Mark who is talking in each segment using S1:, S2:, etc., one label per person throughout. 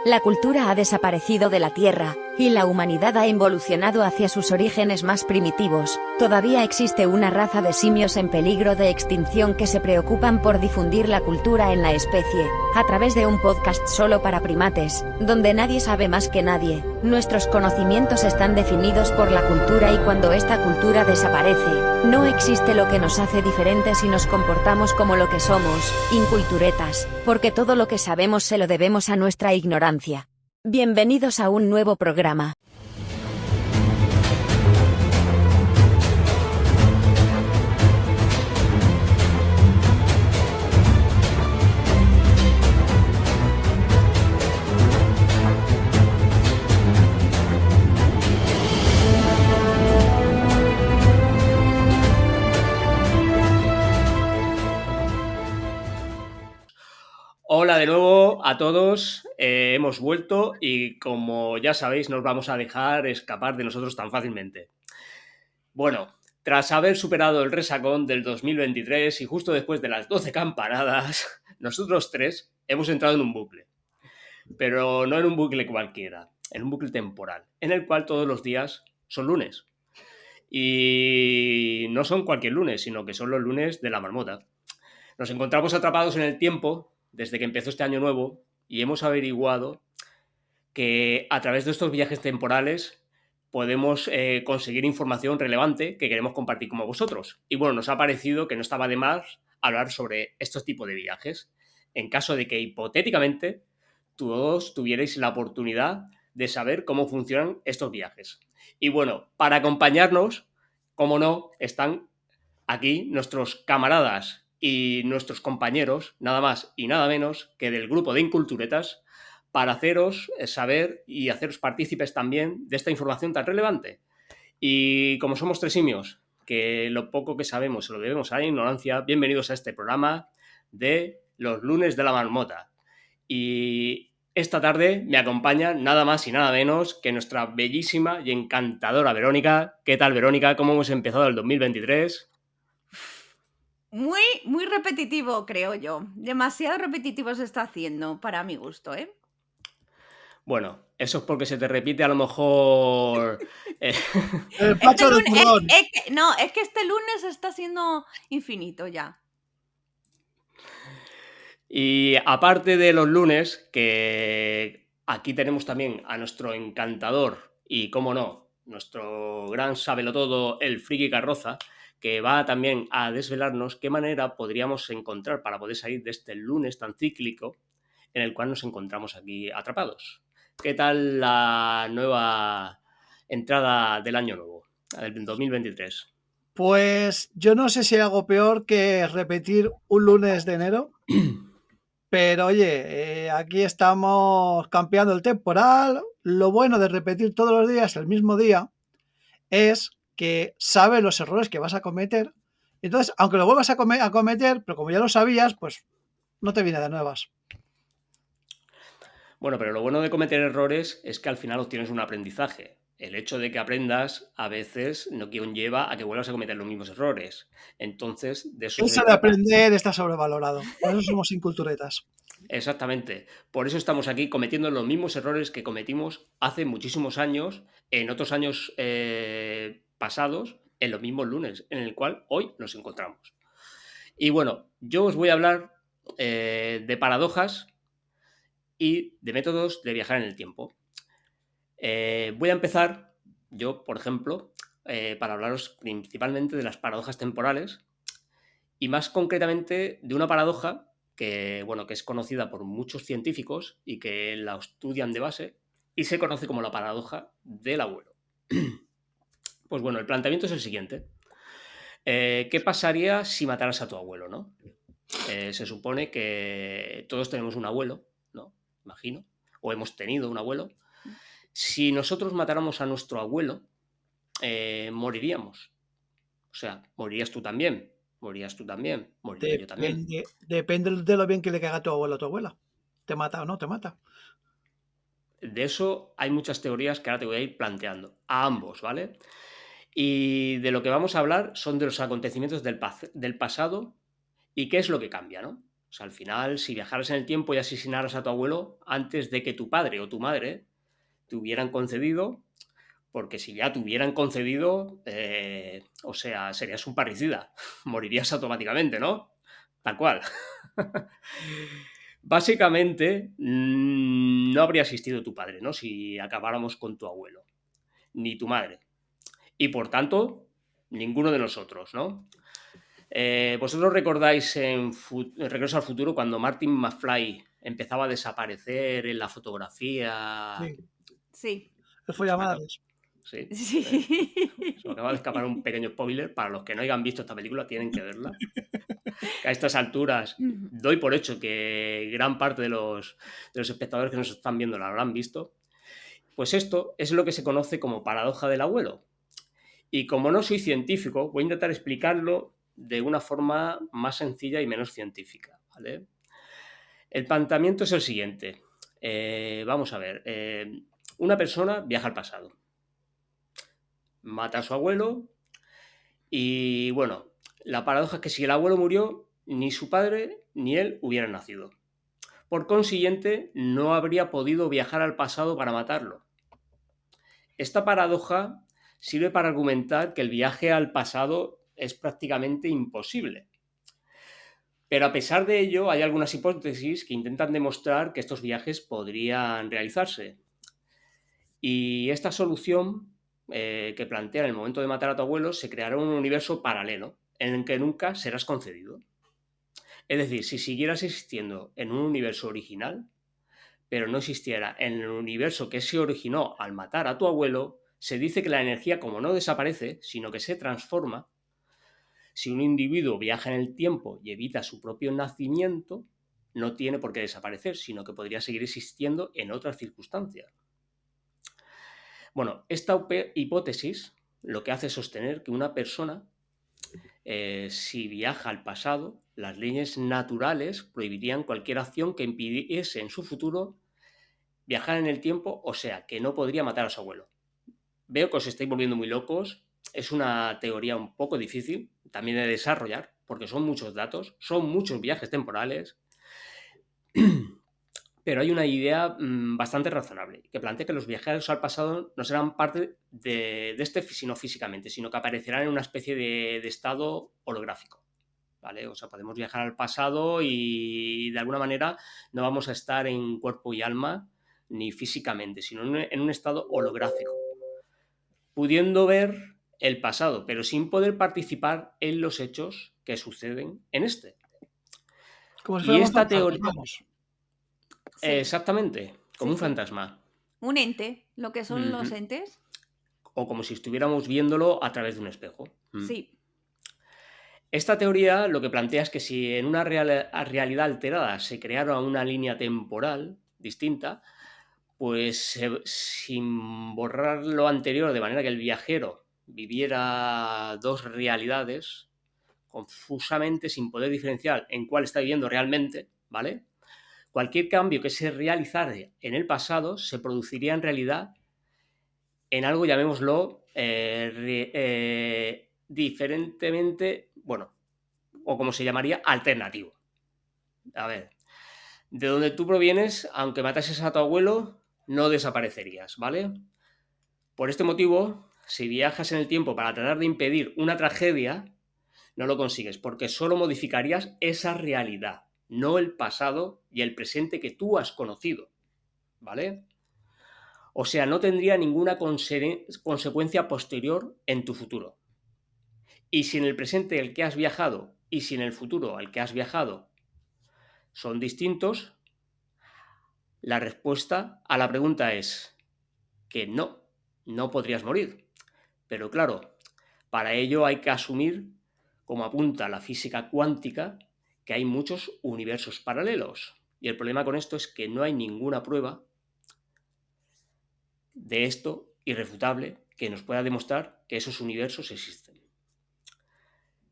S1: La cultura ha desaparecido de la Tierra, y la humanidad ha evolucionado hacia sus orígenes más primitivos. Todavía existe una raza de simios en peligro de extinción que se preocupan por difundir la cultura en la especie, a través de un podcast solo para primates, donde nadie sabe más que nadie. Nuestros conocimientos están definidos por la cultura y cuando esta cultura desaparece, no existe lo que nos hace diferentes y nos comportamos como lo que somos, inculturetas, porque todo lo que sabemos se lo debemos a nuestra ignorancia. Bienvenidos a un nuevo programa.
S2: Hola de nuevo a todos, hemos vuelto y como ya sabéis no os vamos a dejar escapar de nosotros tan fácilmente. Bueno, tras haber superado el resacón del 2023 y justo después de las 12 campanadas, nosotros tres hemos entrado en un bucle. Pero no en un bucle cualquiera, en un bucle temporal, en el cual todos los días son lunes. Y no son cualquier lunes, sino que son los lunes de la marmota. Nos encontramos atrapados en el tiempo desde que empezó este año nuevo y hemos averiguado que a través de estos viajes temporales podemos conseguir información relevante que queremos compartir con vosotros. Y bueno, nos ha parecido que no estaba de más hablar sobre estos tipos de viajes, en caso de que hipotéticamente todos tuvierais la oportunidad de saber cómo funcionan estos viajes. Y bueno, para acompañarnos, como no, están aquí nuestros camaradas y nuestros compañeros, nada más y nada menos que del grupo de Inculturetas, para haceros saber y haceros partícipes también de esta información tan relevante. Y como somos tres simios, que lo poco que sabemos se lo debemos a la ignorancia, bienvenidos a este programa de los lunes de la marmota. Y esta tarde me acompaña nada más y nada menos que nuestra bellísima y encantadora Verónica. ¿Qué tal, Verónica? ¿Cómo hemos empezado el 2023?
S3: Muy repetitivo, creo yo. Demasiado repetitivo se está haciendo, para mi gusto, ¿eh?
S2: Bueno, eso es porque se te repite a lo mejor...
S4: El
S3: Este
S4: pacho del
S3: lunes,
S4: turrón.
S3: es que este lunes está siendo infinito ya.
S2: Y aparte de los lunes, que aquí tenemos también a nuestro encantador y, cómo no, nuestro gran sabelotodo, el Friki Carroza, que va también a desvelarnos qué manera podríamos encontrar para poder salir de este lunes tan cíclico en el cual nos encontramos aquí atrapados. ¿Qué tal la nueva entrada del año nuevo, del 2023?
S4: Pues yo no sé si hago peor que repetir un lunes de enero, pero oye, aquí estamos campeando el temporal. Lo bueno de repetir todos los días el mismo día es que sabes los errores que vas a cometer. Entonces, aunque lo vuelvas a cometer, pero como ya lo sabías, pues no te viene de nuevas.
S2: Bueno, pero lo bueno de cometer errores es que al final obtienes un aprendizaje. El hecho de que aprendas a veces no conlleva a que vuelvas a cometer los mismos errores. Entonces, de eso se
S4: Eso de
S2: trata.
S4: aprender está sobrevalorado. Por eso somos inculturetas.
S2: Exactamente. Por eso estamos aquí cometiendo los mismos errores que cometimos hace muchísimos años, en otros años pasados, en los mismos lunes, en el cual hoy nos encontramos. Y bueno, yo os voy a hablar de paradojas y de métodos de viajar en el tiempo. Voy a empezar, yo, por ejemplo, para hablaros principalmente de las paradojas temporales y más concretamente de una paradoja que, bueno, que es conocida por muchos científicos y que la estudian de base y se conoce como la paradoja del abuelo. Pues bueno, el planteamiento es el siguiente. ¿Qué pasaría si mataras a tu abuelo, no? Se supone que todos tenemos un abuelo, ¿no? Imagino, o hemos tenido un abuelo. Si nosotros matáramos a nuestro abuelo, moriríamos. O sea, morirías tú también, moriría yo también.
S4: Depende de lo bien que le caiga a tu abuelo o tu abuela. ¿Te mata o no te mata?
S2: De eso hay muchas teorías que ahora te voy a ir planteando, a ambos, ¿vale? Y de lo que vamos a hablar son de los acontecimientos del pasado y qué es lo que cambia, ¿no? O sea, al final, si viajaras en el tiempo y asesinaras a tu abuelo antes de que tu padre o tu madre te hubieran concedido, porque si ya te hubieran concedido, o sea, serías un parricida, morirías automáticamente, ¿no? Tal cual. Básicamente, no habría existido tu padre, ¿no? Si acabáramos con tu abuelo, ni tu madre. Y por tanto, ninguno de nosotros, ¿no? ¿Vosotros recordáis en Regreso al Futuro cuando Martin McFly empezaba a desaparecer en la fotografía?
S4: Sí,
S3: Sí.
S4: el
S2: Se me acaba-
S4: follamadres.
S2: Sí,
S3: Sí.
S2: se me acaba de escapar un pequeño spoiler. Para los que no hayan visto esta película, tienen que verla. Que a estas alturas doy por hecho que gran parte de los espectadores que nos están viendo la habrán visto. Pues esto es lo que se conoce como paradoja del abuelo. Y como no soy científico, voy a intentar explicarlo de una forma más sencilla y menos científica, ¿vale? El planteamiento es el siguiente. Vamos a ver. Una persona viaja al pasado, mata a su abuelo y, bueno, la paradoja es que si el abuelo murió, ni su padre ni él hubieran nacido. Por consiguiente, no habría podido viajar al pasado para matarlo. Esta paradoja sirve para argumentar que el viaje al pasado es prácticamente imposible. Pero a pesar de ello, hay algunas hipótesis que intentan demostrar que estos viajes podrían realizarse. Y esta solución que plantea en el momento de matar a tu abuelo se creará un universo paralelo en el que nunca serás concedido. Es decir, si siguieras existiendo en un universo original, pero no existiera en el universo que se originó al matar a tu abuelo, se dice que la energía, como no desaparece, sino que se transforma, si un individuo viaja en el tiempo y evita su propio nacimiento, no tiene por qué desaparecer, sino que podría seguir existiendo en otras circunstancias. Bueno, esta hipótesis lo que hace es sostener que una persona, si viaja al pasado, las leyes naturales prohibirían cualquier acción que impidiese en su futuro viajar en el tiempo, o sea, que no podría matar a su abuelo. Veo que os estáis volviendo muy locos. Es una teoría un poco difícil también de desarrollar, porque son muchos datos, son muchos viajes temporales, pero hay una idea bastante razonable, que plantea que los viajeros al pasado no serán parte de este, sino físicamente, sino que aparecerán en una especie de estado holográfico. ¿Vale? O sea, podemos viajar al pasado y de alguna manera no vamos a estar en cuerpo y alma ni físicamente, sino en un estado holográfico, pudiendo ver el pasado, pero sin poder participar en los hechos que suceden en este.
S4: Como si
S2: Y
S4: fuéramos
S2: esta
S4: fantasmas,
S2: teoría...
S4: vamos.
S3: Sí.
S2: Exactamente, como
S3: Sí,
S2: un
S3: sí.
S2: fantasma.
S3: Un ente, lo que son los
S2: Ujú.
S3: entes.
S2: O como si estuviéramos viéndolo a través de un espejo.
S3: Sí.
S2: Esta teoría lo que plantea es que si en una realidad alterada se creara una línea temporal distinta, pues sin borrar lo anterior, de manera que el viajero viviera dos realidades confusamente, sin poder diferenciar en cuál está viviendo realmente, ¿vale? Cualquier cambio que se realizara en el pasado se produciría en realidad en algo, llamémoslo, diferentemente, bueno, o como se llamaría, alternativo. A ver, de donde tú provienes, aunque matases a tu abuelo, no desaparecerías, ¿vale? Por este motivo, si viajas en el tiempo para tratar de impedir una tragedia, no lo consigues, porque solo modificarías esa realidad, no el pasado y el presente que tú has conocido, ¿vale? O sea, no tendría ninguna consecuencia posterior en tu futuro. Y si en el presente el que has viajado y si en el futuro al que has viajado son distintos, la respuesta a la pregunta es que no podrías morir. Pero claro, para ello hay que asumir, como apunta la física cuántica, que hay muchos universos paralelos. Y el problema con esto es que no hay ninguna prueba de esto irrefutable que nos pueda demostrar que esos universos existen.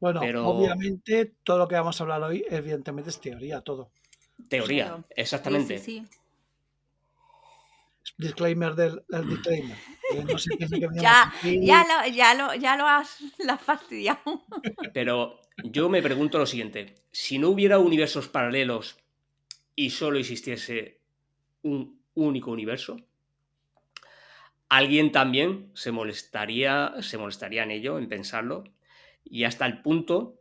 S4: Bueno,
S2: Pero
S4: obviamente todo lo que vamos a hablar hoy, evidentemente, es teoría, todo.
S2: teoría,
S3: Claro. Sí,
S2: exactamente.
S3: sí, sí.
S4: Disclaimer del disclaimer. No se piense que venimos
S3: Ya,
S4: aquí.
S3: ya lo has fastidiado.
S2: Pero yo me pregunto lo siguiente: si no hubiera universos paralelos y solo existiese un único universo, alguien también se molestaría en ello, en pensarlo, y hasta el punto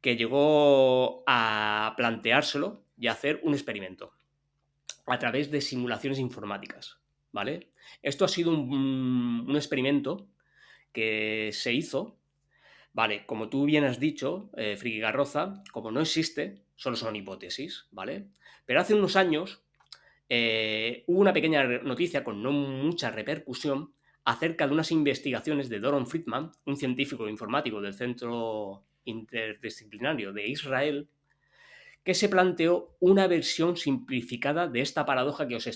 S2: que llegó a planteárselo y a hacer un experimento a través de simulaciones informáticas, ¿vale? Esto ha sido un experimento que se hizo, ¿vale? Como tú bien has dicho, Friki Garroza, como no existe, solo son hipótesis, ¿vale? Pero hace unos años hubo una pequeña noticia con no mucha repercusión acerca de unas investigaciones de Doron Friedman, un científico informático del Centro Interdisciplinario de Israel, que se planteó una versión simplificada de esta paradoja que os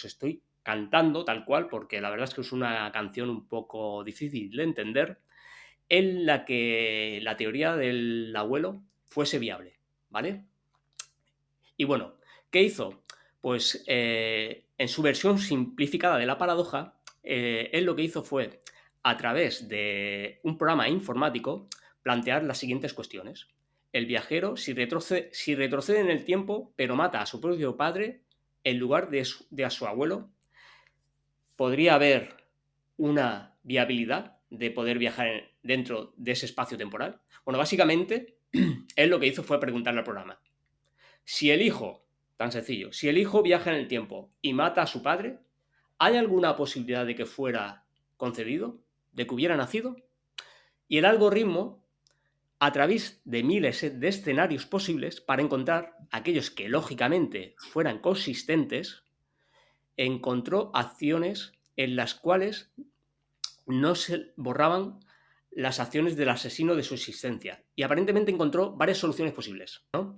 S2: estoy cantando tal cual, porque la verdad es que es una canción un poco difícil de entender, en la que la teoría del abuelo fuese viable, ¿vale? Y bueno, ¿qué hizo? Pues en su versión simplificada de la paradoja, él lo que hizo fue, a través de un programa informático, plantear las siguientes cuestiones. El viajero, si retrocede en el tiempo, pero mata a su propio padre, en lugar de a su abuelo, ¿podría haber una viabilidad de poder viajar dentro de ese espacio temporal? Bueno, básicamente, él lo que hizo fue preguntarle al programa: si el hijo, tan sencillo, si el hijo viaja en el tiempo y mata a su padre, ¿hay alguna posibilidad de que fuera concedido? ¿De que hubiera nacido? Y el algoritmo, a través de miles de escenarios posibles para encontrar aquellos que lógicamente fueran consistentes, encontró acciones en las cuales no se borraban las acciones del asesino de su existencia. Y aparentemente encontró varias soluciones posibles, ¿no?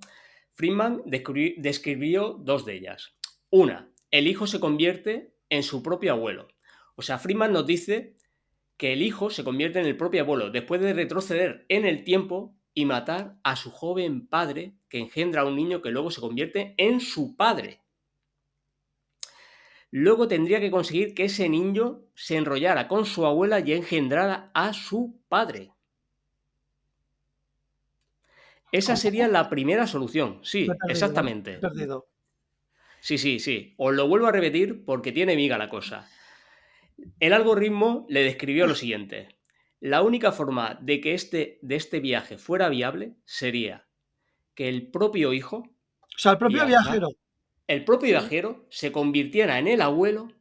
S2: Friedman describió dos de ellas. Una, el hijo se convierte en su propio abuelo. O sea, Friedman nos dice que el hijo se convierte en el propio abuelo después de retroceder en el tiempo y matar a su joven padre, que engendra a un niño que luego se convierte en su padre. Luego tendría que conseguir que ese niño se enrollara con su abuela y engendrara a su padre. Esa sería la primera solución. Sí, exactamente.
S4: Me he perdido.
S2: Sí. Os lo vuelvo a repetir porque tiene miga la cosa. El algoritmo le describió lo siguiente: la única forma de que este viaje fuera viable sería que el propio hijo,
S4: O sea, el propio viajero.
S2: el propio
S3: Sí.
S2: viajero se convirtiera en el abuelo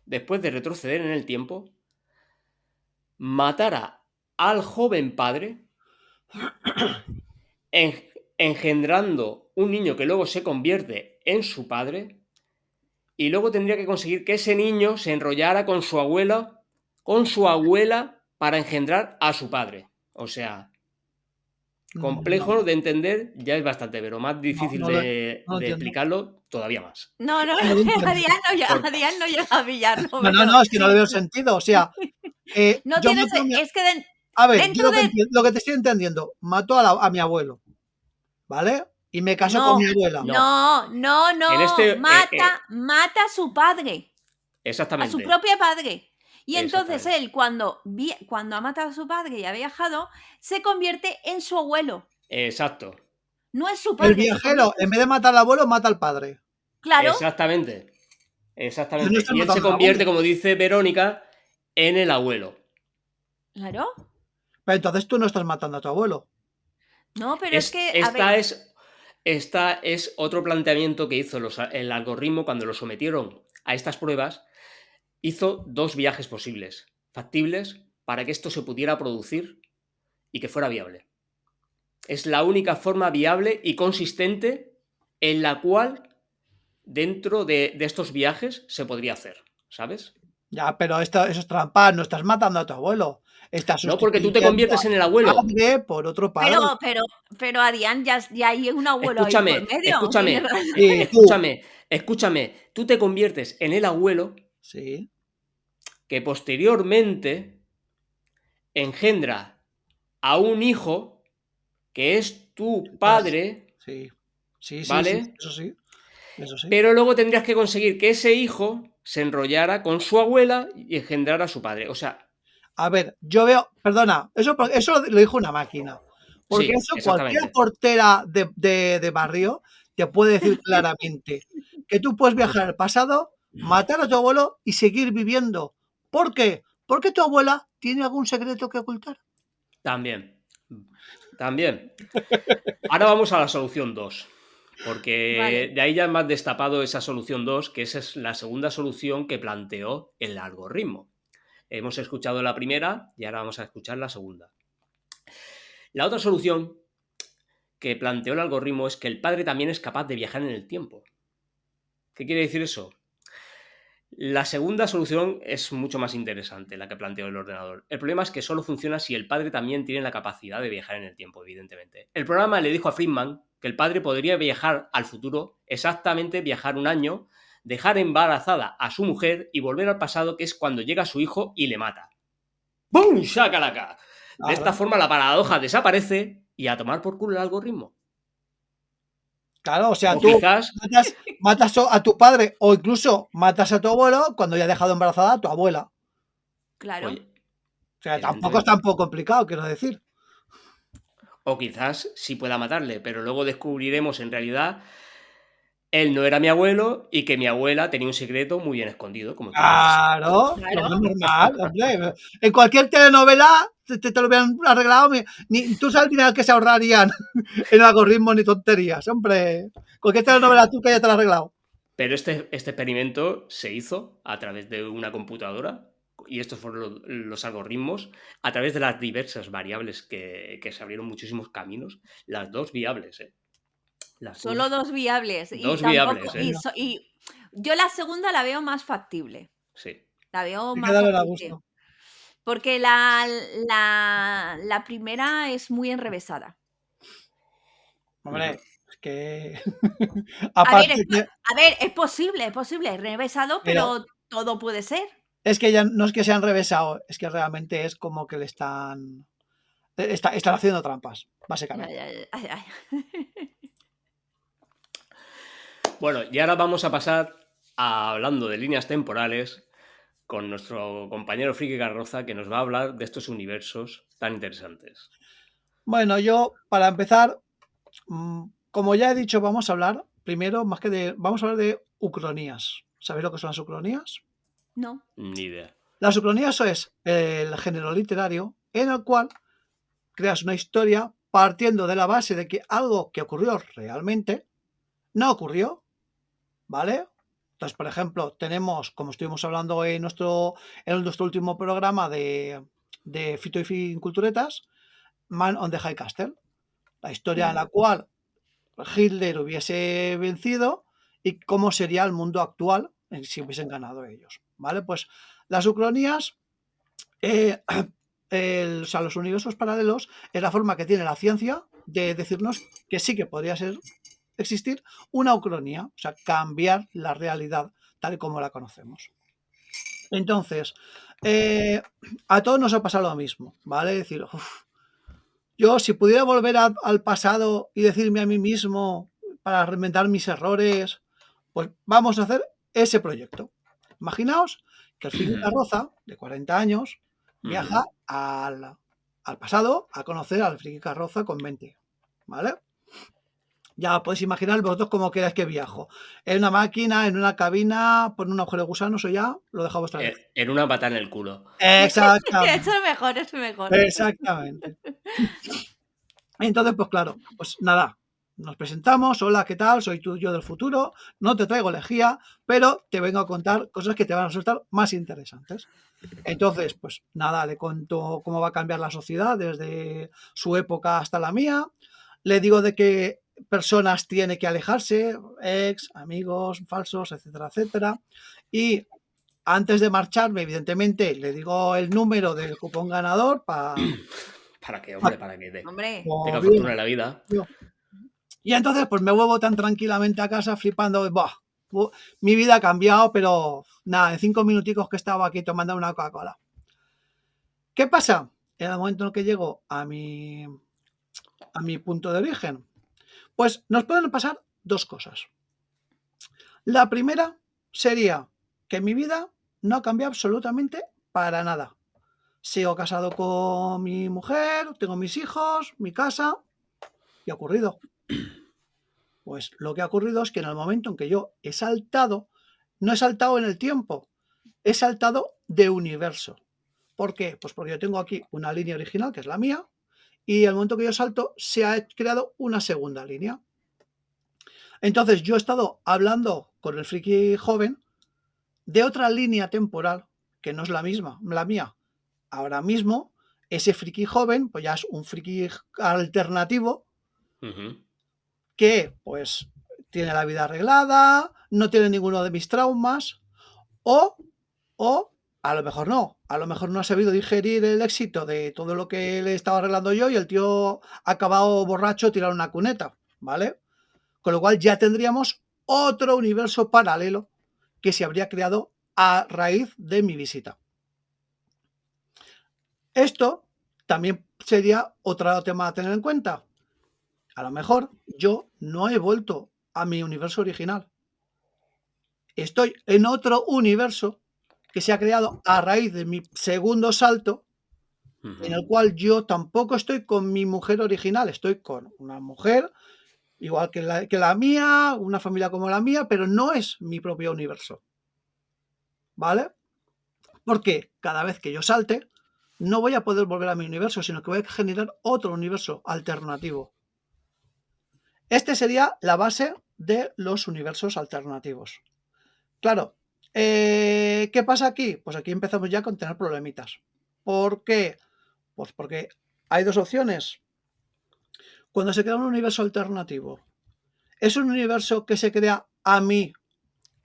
S2: después de retroceder en el tiempo, matara al joven padre, engendrando un niño que luego se convierte en su padre, y luego tendría que conseguir que ese niño se enrollara con su abuela para engendrar a su padre. O sea, complejo de entender ya es bastante, pero más difícil
S4: no lo
S2: de
S4: entiendo.
S2: explicarlo todavía más.
S3: No,
S4: No lo entiendo.
S3: Adrián no llega a pillarlo.
S4: No, es que no le veo sentido. O sea,
S3: No
S4: yo
S3: tienes.
S4: mato a mi...
S3: Es que
S4: A ver, yo
S3: dentro de.
S4: lo que te estoy entendiendo, mato a mi abuelo, ¿vale? Y me caso con mi abuela.
S3: No.
S2: En este,
S3: Mata a su padre.
S2: exactamente.
S3: A su propio padre. Y entonces
S2: Exactamente.
S3: él, cuando ha matado a su padre y ha viajado, se convierte en su abuelo.
S2: Exacto.
S3: No es su padre.
S4: El viajero, en vez de matar al abuelo, mata al padre.
S3: Claro.
S2: Exactamente.
S4: Yo no estoy
S2: Y él se
S4: matando al
S2: convierte,
S4: abuelo.
S2: como dice Verónica, en el abuelo.
S3: Claro.
S4: Pero entonces tú no estás matando a tu abuelo.
S3: No, pero es que. A ver.
S2: Esta es otro planteamiento que hizo el algoritmo cuando lo sometieron a estas pruebas. Hizo dos viajes posibles, factibles, para que esto se pudiera producir y que fuera viable. Es la única forma viable y consistente en la cual dentro de estos viajes se podría hacer, ¿sabes?
S4: Ya, pero eso es trampa, no estás matando a tu abuelo. Estás
S2: No, porque tú te
S4: sustituyendo
S2: conviertes en el
S4: a tu
S2: abuelo.
S4: padre por otro padre.
S3: Pero Adrián, ya hay un abuelo ahí por medio.
S2: Escúchame. Tú te conviertes en el abuelo.
S4: Sí.
S2: Que posteriormente engendra a un hijo que es tu padre.
S4: Sí.
S2: ¿Vale?
S4: Eso sí.
S2: Pero luego tendrías que conseguir que ese hijo se enrollara con su abuela y engendrara a su padre. O sea,
S4: A ver, yo veo, perdona, eso lo dijo una máquina. Porque
S2: sí,
S4: eso cualquier
S2: exactamente.
S4: portera de barrio te puede decir claramente que tú puedes viajar al pasado, matar a tu abuelo y seguir viviendo. ¿Por qué? Porque tu abuela tiene algún secreto que ocultar.
S2: También. También. Ahora vamos a la solución 2. Porque
S3: Vale.
S2: de ahí ya es más destapado esa solución 2, que esa es la segunda solución que planteó el algoritmo. Hemos escuchado la primera y ahora vamos a escuchar la segunda. La otra solución que planteó el algoritmo es que el padre también es capaz de viajar en el tiempo. ¿Qué quiere decir eso? La segunda solución es mucho más interesante, la que planteó el ordenador. El problema es que solo funciona si el padre también tiene la capacidad de viajar en el tiempo, evidentemente. El programa le dijo a Friedman que el padre podría viajar al futuro, exactamente viajar un año, dejar embarazada a su mujer y volver al pasado, que es cuando llega su hijo y le mata. ¡Bum! ¡Shakalaka! De esta
S4: Claro,
S2: forma la paradoja desaparece y a tomar por culo el algoritmo.
S4: claro, o sea,
S2: O
S4: tú
S2: quizás,
S4: matas a tu padre o incluso matas a tu abuelo cuando ya ha dejado embarazada a tu abuela.
S3: Claro.
S2: oye,
S4: O sea, tampoco es
S2: evidentemente.
S4: tan poco complicado, quiero decir.
S2: O quizás sí pueda matarle, pero luego descubriremos en realidad él no era mi abuelo y que mi abuela tenía un secreto muy bien escondido, como tú dices.
S4: Claro, lo más
S3: Claro.
S4: normal, hombre. En cualquier telenovela te lo hubieran arreglado. Ni, tú sabes el dinero que se ahorrarían en algoritmos ni tonterías, hombre. Cualquier telenovela tú que ya te lo has arreglado.
S2: Pero este experimento se hizo a través de una computadora y estos fueron los algoritmos, a través de las diversas variables que se abrieron muchísimos caminos, las dos viables, ¿eh? Las
S3: Solo dos viables. Y
S2: dos
S3: tampoco.
S2: viables, ¿eh?
S3: Y yo la segunda la veo más factible.
S2: Sí.
S3: La veo
S4: Hay que
S3: más
S4: darle a
S3: factible.
S4: gusto.
S3: Porque la primera es muy enrevesada.
S4: Hombre, es que.
S3: A ver,
S4: Aparte que.
S3: es posible, enrevesado,
S4: Pero
S3: pero todo puede ser.
S4: es que ya no es que se han revesado, es que realmente es como que le están. Están haciendo trampas,
S3: Ya,
S4: básicamente.
S3: ya, ya, ay, ay.
S2: Bueno, y ahora vamos a pasar a hablando de líneas temporales con nuestro compañero Friki Carroza, que nos va a hablar de estos universos tan interesantes.
S4: Bueno, yo, para empezar, como ya he dicho, vamos a hablar primero, más que de. Vamos a hablar de ucronías. ¿Sabéis lo que son las ucronías?
S3: No.
S2: Ni idea.
S4: Las ucronías es el género literario en el cual creas una historia partiendo de la base de que algo que ocurrió realmente no ocurrió, ¿vale? Entonces, por ejemplo, tenemos, como estuvimos hablando en nuestro último programa de Fito y Fin Culturetas, Man on the High Castle, la historia en la cual Hitler hubiese vencido y cómo sería el mundo actual si hubiesen ganado ellos, ¿vale? Pues las ucronías, eh, o sea, los universos paralelos es la forma que tiene la ciencia de decirnos que sí que podría existir una ucronía, o sea, cambiar la realidad tal y como la conocemos. Entonces, a todos nos ha pasado lo mismo, ¿vale? Es decir, uf, yo si pudiera volver al pasado y decirme a mí mismo para reinventar mis errores, pues vamos a hacer ese proyecto. Imaginaos que el Friki Carroza, de 40 años, viaja al pasado a conocer al Friki Carroza con 20, ¿vale? Ya podéis imaginar vosotros cómo queráis que viajo. En una máquina, en una cabina, por un agujero de gusano, eso ya lo dejo a vuestra elección.
S2: En una pata en el culo.
S4: Exactamente.
S3: Eso es mejor, eso es mejor.
S4: Exactamente. Entonces, pues claro, pues nada, nos presentamos, hola, ¿qué tal? Soy tú, yo del futuro, no te traigo lejía, pero te vengo a contar cosas que te van a resultar más interesantes. Entonces, pues nada, le cuento cómo va a cambiar la sociedad desde su época hasta la mía, le digo de qué personas tiene que alejarse, ex, amigos, falsos, etcétera, etcétera, y antes de marcharme, evidentemente, le digo el número del cupón ganador para...
S2: ¿Para qué, hombre? Para que
S3: Hombre,
S2: tenga fortuna en la vida.
S4: Y entonces pues me vuelvo tan tranquilamente a casa flipando, ¡buah! Mi vida ha cambiado, pero nada, en 5 minuticos que estaba aquí tomando una Coca-Cola. ¿Qué pasa? En el momento en que llego a mi punto de origen, pues nos pueden pasar dos cosas. La primera sería que mi vida no ha cambiado absolutamente para nada. Sigo casado con mi mujer, tengo mis hijos, mi casa. ¿Qué ha ocurrido? Pues lo que ha ocurrido es que en el momento en que yo he saltado, no he saltado en el tiempo, he saltado de universo. ¿Por qué? Pues porque yo tengo aquí una línea original, que es la mía, y al momento que yo salto, se ha creado una segunda línea. Entonces yo he estado hablando con el friki joven de otra línea temporal, que no es la misma, la mía. Ahora mismo, ese friki joven, pues ya es un friki alternativo, que pues tiene la vida arreglada, no tiene ninguno de mis traumas, o a lo mejor no ha sabido digerir el éxito de todo lo que le estaba arreglando yo y el tío ha acabado borracho tirado en una cuneta, ¿vale? Con lo cual ya tendríamos otro universo paralelo que se habría creado a raíz de mi visita. Esto también sería otro tema a tener en cuenta. A lo mejor yo no he vuelto a mi universo original. Estoy en otro universo que se ha creado a raíz de mi segundo salto, en el cual yo tampoco estoy con mi mujer original, estoy con una mujer igual que la mía, una familia como la mía, pero no es mi propio universo. ¿Vale? Porque cada vez que yo salte, no voy a poder volver a mi universo, sino que voy a generar otro universo alternativo. Este sería la base de los universos alternativos. Claro, ¿qué pasa aquí? Pues aquí empezamos ya con tener problemitas. ¿Por qué? Pues porque hay dos opciones. Cuando se crea un universo alternativo, ¿es un universo que se crea a mí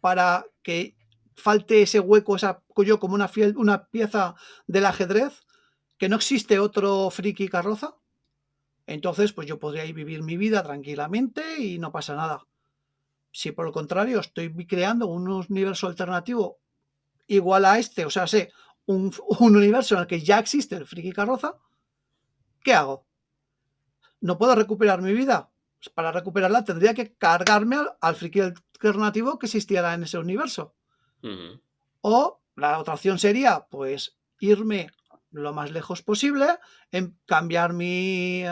S4: para que falte ese hueco, yo como una pieza del ajedrez, que no existe otro friki carroza? Entonces, pues yo podría vivir mi vida tranquilamente y no pasa nada. Si por el contrario estoy creando un universo alternativo igual a este, o sea, un universo en el que ya existe el friki carroza, ¿qué hago? ¿No puedo recuperar mi vida? Pues para recuperarla tendría que cargarme al friki alternativo que existiera en ese universo. O la otra opción sería, pues, irme lo más lejos posible, cambiar mi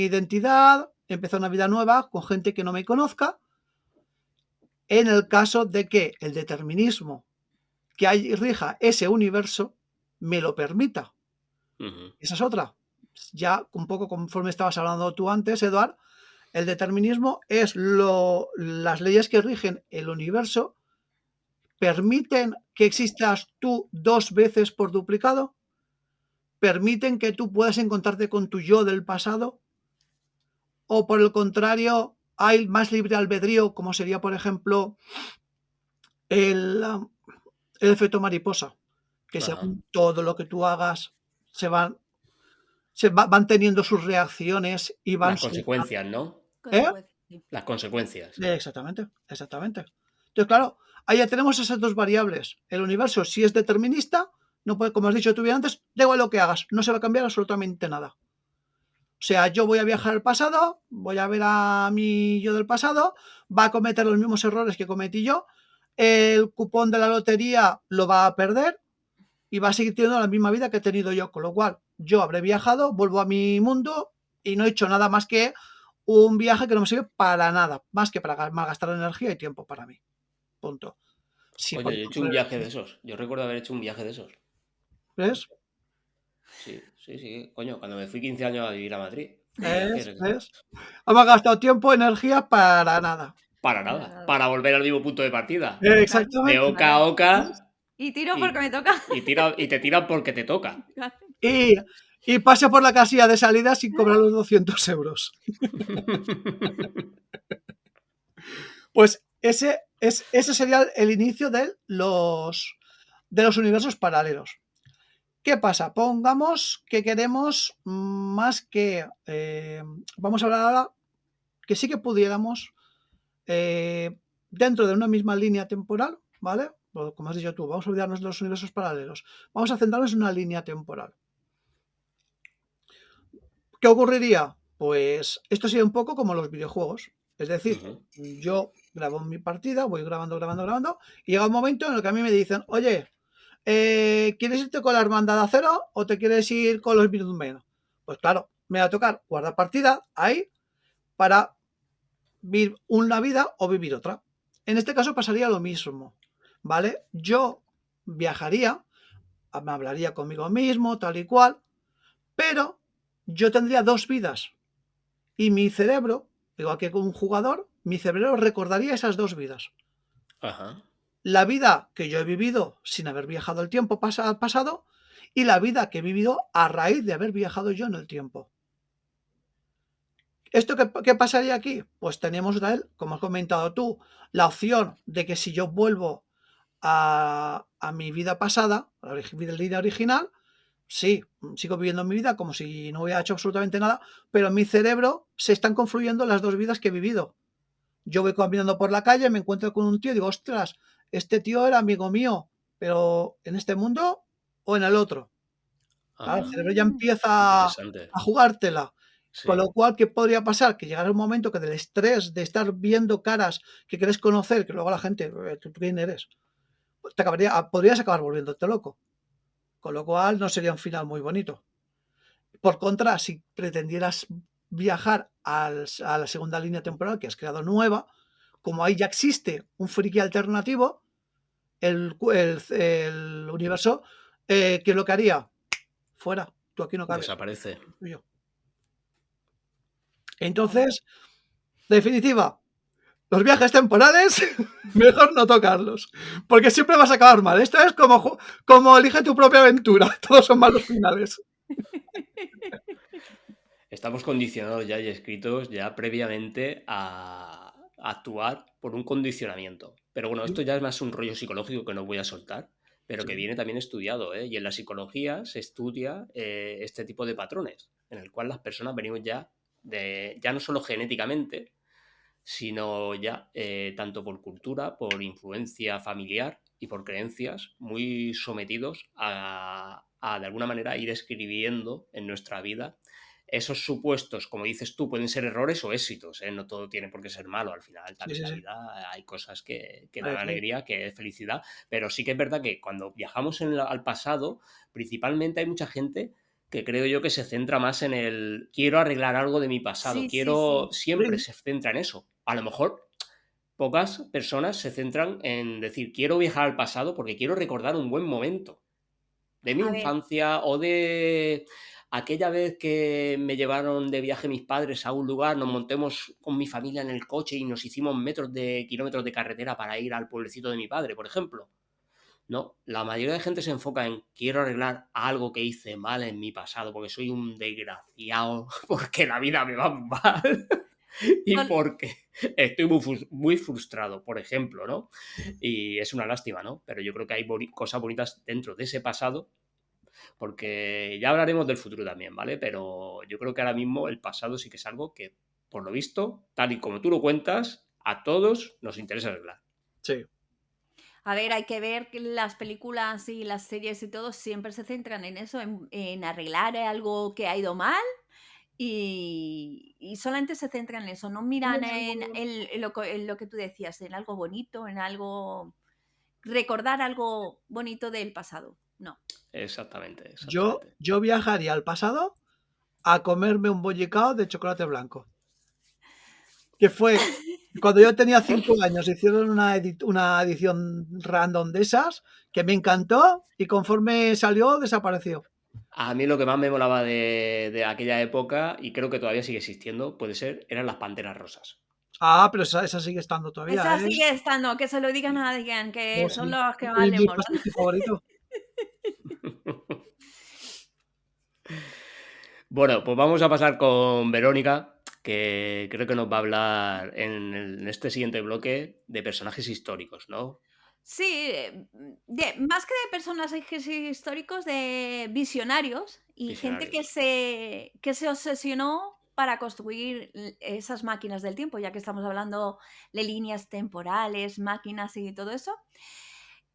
S4: identidad, empezar una vida nueva con gente que no me conozca, en el caso de que el determinismo que rija ese universo me lo permita. Esa es otra. Ya un poco conforme estabas hablando tú antes, Eduard, el determinismo es las leyes que rigen el universo permiten que existas tú dos veces por duplicado, permiten que tú puedas encontrarte con tu yo del pasado, o por el contrario hay más libre albedrío, como sería por ejemplo el efecto mariposa, que según todo lo que tú hagas van teniendo sus reacciones y van...
S2: Las consecuencias, ¿no? Las consecuencias.
S4: Exactamente. Entonces, claro, ahí ya tenemos esas dos variables. El universo, si es determinista, no puede, como has dicho tú bien antes, da igual lo que hagas, no se va a cambiar absolutamente nada. O sea, yo voy a viajar al pasado, voy a ver a mi yo del pasado, va a cometer los mismos errores que cometí yo, el cupón de la lotería lo va a perder y va a seguir teniendo la misma vida que he tenido yo, con lo cual yo habré viajado, vuelvo a mi mundo y no he hecho nada más que un viaje que no me sirve para nada, más que para malgastar energía y tiempo para mí. Punto.
S2: Sí, oye, yo he hecho un viaje de esos. Yo recuerdo haber hecho un viaje de esos.
S4: ¿Ves?
S2: Sí. Coño, cuando me fui 15 años a vivir a Madrid.
S4: ¿Ves? Hemos gastado tiempo, energía para nada.
S2: Para nada. Para volver al mismo punto de partida.
S4: Exactamente.
S2: De oca a oca.
S3: Y tiro porque me toca.
S2: Y te tiran porque te toca.
S4: Y pase por la casilla de salida sin cobrar los 200 euros. Pues ese sería el inicio de los universos paralelos. ¿Qué pasa? Pongamos que queremos más que... vamos a hablar ahora que sí que pudiéramos, dentro de una misma línea temporal, ¿vale? Como has dicho tú, vamos a olvidarnos de los universos paralelos. Vamos a centrarnos en una línea temporal. ¿Qué ocurriría? Pues esto sería un poco como los videojuegos. Es decir, yo grabo mi partida, voy grabando, y llega un momento en el que a mí me dicen, oye, ¿quieres irte con la hermandad de acero o te quieres ir con los Minutemen? Pues claro, me va a tocar guardar partida ahí para vivir una vida o vivir otra. En este caso pasaría lo mismo, ¿vale? Yo viajaría, me hablaría conmigo mismo, tal y cual, pero yo tendría dos vidas y mi cerebro, igual que un jugador, mi cerebro recordaría esas dos vidas.
S2: Ajá.
S4: La vida que yo he vivido sin haber viajado el tiempo pasado y la vida que he vivido a raíz de haber viajado yo en el tiempo. ¿Esto qué pasaría aquí? Pues tenemos, como has comentado tú, la opción de que si yo vuelvo a mi vida pasada, a la vida original, sí, sigo viviendo mi vida como si no hubiera hecho absolutamente nada, pero en mi cerebro se están confluyendo las dos vidas que he vivido. Yo voy caminando por la calle, me encuentro con un tío y digo, ostras, este tío era amigo mío, pero ¿en este mundo o en el otro? Claro, el
S2: Ah,
S4: cerebro ya
S3: Mm,
S4: empieza
S2: interesante.
S4: a jugártela. Con
S2: Sí.
S4: lo cual, ¿qué podría pasar? Que llegara un momento que del estrés de estar viendo caras que quieres conocer, que luego la gente, ¿tú quién eres? Pues podrías acabar volviéndote loco. Con lo cual, no sería un final muy bonito. Por contra, si pretendieras viajar a la segunda línea temporal que has creado nueva, como ahí ya existe un friki alternativo, el universo, ¿qué es lo que haría? Fuera, tú aquí no cabes.
S2: Desaparece.
S4: Yo.
S3: vale.
S4: Entonces, definitiva, los viajes temporales, mejor no tocarlos, porque siempre vas a acabar mal. Esto es como elige tu propia aventura, todos son malos finales.
S2: Estamos condicionados ya y escritos ya previamente a actuar por un condicionamiento. Pero bueno, esto
S4: Sí,
S2: ya es más un rollo psicológico que no voy a soltar, pero que
S4: sí,
S2: viene también estudiado, ¿eh? Y en la psicología se estudia este tipo de patrones, en el cual las personas venimos ya no solo genéticamente, sino ya tanto por cultura, por influencia familiar y por creencias, muy sometidos a de alguna manera ir escribiendo en nuestra vida esos supuestos, como dices tú, pueden ser errores o éxitos, ¿eh? No todo tiene por qué ser malo, al final
S4: sí,
S2: también
S4: sí,
S2: la
S4: sí.
S2: vida hay cosas que dan
S4: Eso es.
S2: alegría, que es felicidad, pero sí que es verdad que cuando viajamos al pasado, principalmente hay mucha gente que creo yo que se centra más en el quiero arreglar algo de mi pasado,
S3: Sí, sí, sí.
S2: siempre
S4: Sí,
S2: se centra en eso. A lo mejor pocas personas se centran en decir quiero viajar al pasado porque quiero recordar un buen momento de mi
S3: A ver,
S2: infancia o de aquella vez que me llevaron de viaje mis padres a un lugar, nos montemos con mi familia en el coche y nos hicimos kilómetros de carretera para ir al pueblecito de mi padre, por ejemplo. No, la mayoría de gente se enfoca en quiero arreglar algo que hice mal en mi pasado porque soy un desgraciado, porque la vida me va mal y
S3: sol-
S2: porque estoy muy frustrado, por ejemplo, ¿no? Y es una lástima, ¿no? Pero yo creo que hay cosas bonitas dentro de ese pasado, porque ya hablaremos del futuro también, ¿vale? Pero yo creo que ahora mismo el pasado sí que es algo que, por lo visto, tal y como tú lo cuentas, a todos nos interesa arreglar.
S4: sí.
S3: a ver, hay que ver que las películas y las series y todo siempre se centran en eso, en arreglar algo que ha ido mal y solamente se centran en eso, no miran en lo que tú decías, en algo bonito, en algo, recordar algo bonito del pasado. No.
S2: Exactamente,
S4: Yo,
S2: exactamente.
S4: yo viajaría al pasado a comerme un bollicao de chocolate blanco, que fue cuando yo tenía 5 años, hicieron una edición random de esas que me encantó y conforme salió desapareció.
S2: A mí lo que más me molaba de aquella época, y creo que todavía sigue existiendo, puede ser, eran las panteras rosas.
S4: Ah, pero esa sigue estando todavía,
S3: Esa
S4: ¿eh?
S3: sigue estando, que se lo digan a alguien,
S4: Oh,
S3: que son
S4: sí.
S3: los que más le
S4: Mi
S3: molan.
S4: pastel favorito.
S2: Bueno, pues vamos a pasar con Verónica, que creo que nos va a hablar en este siguiente bloque de personajes históricos, ¿no?
S3: Sí, más que de personajes históricos, de visionarios y gente
S2: Visionarios.
S3: que se obsesionó para construir esas máquinas del tiempo, ya que estamos hablando de líneas temporales, máquinas y todo eso.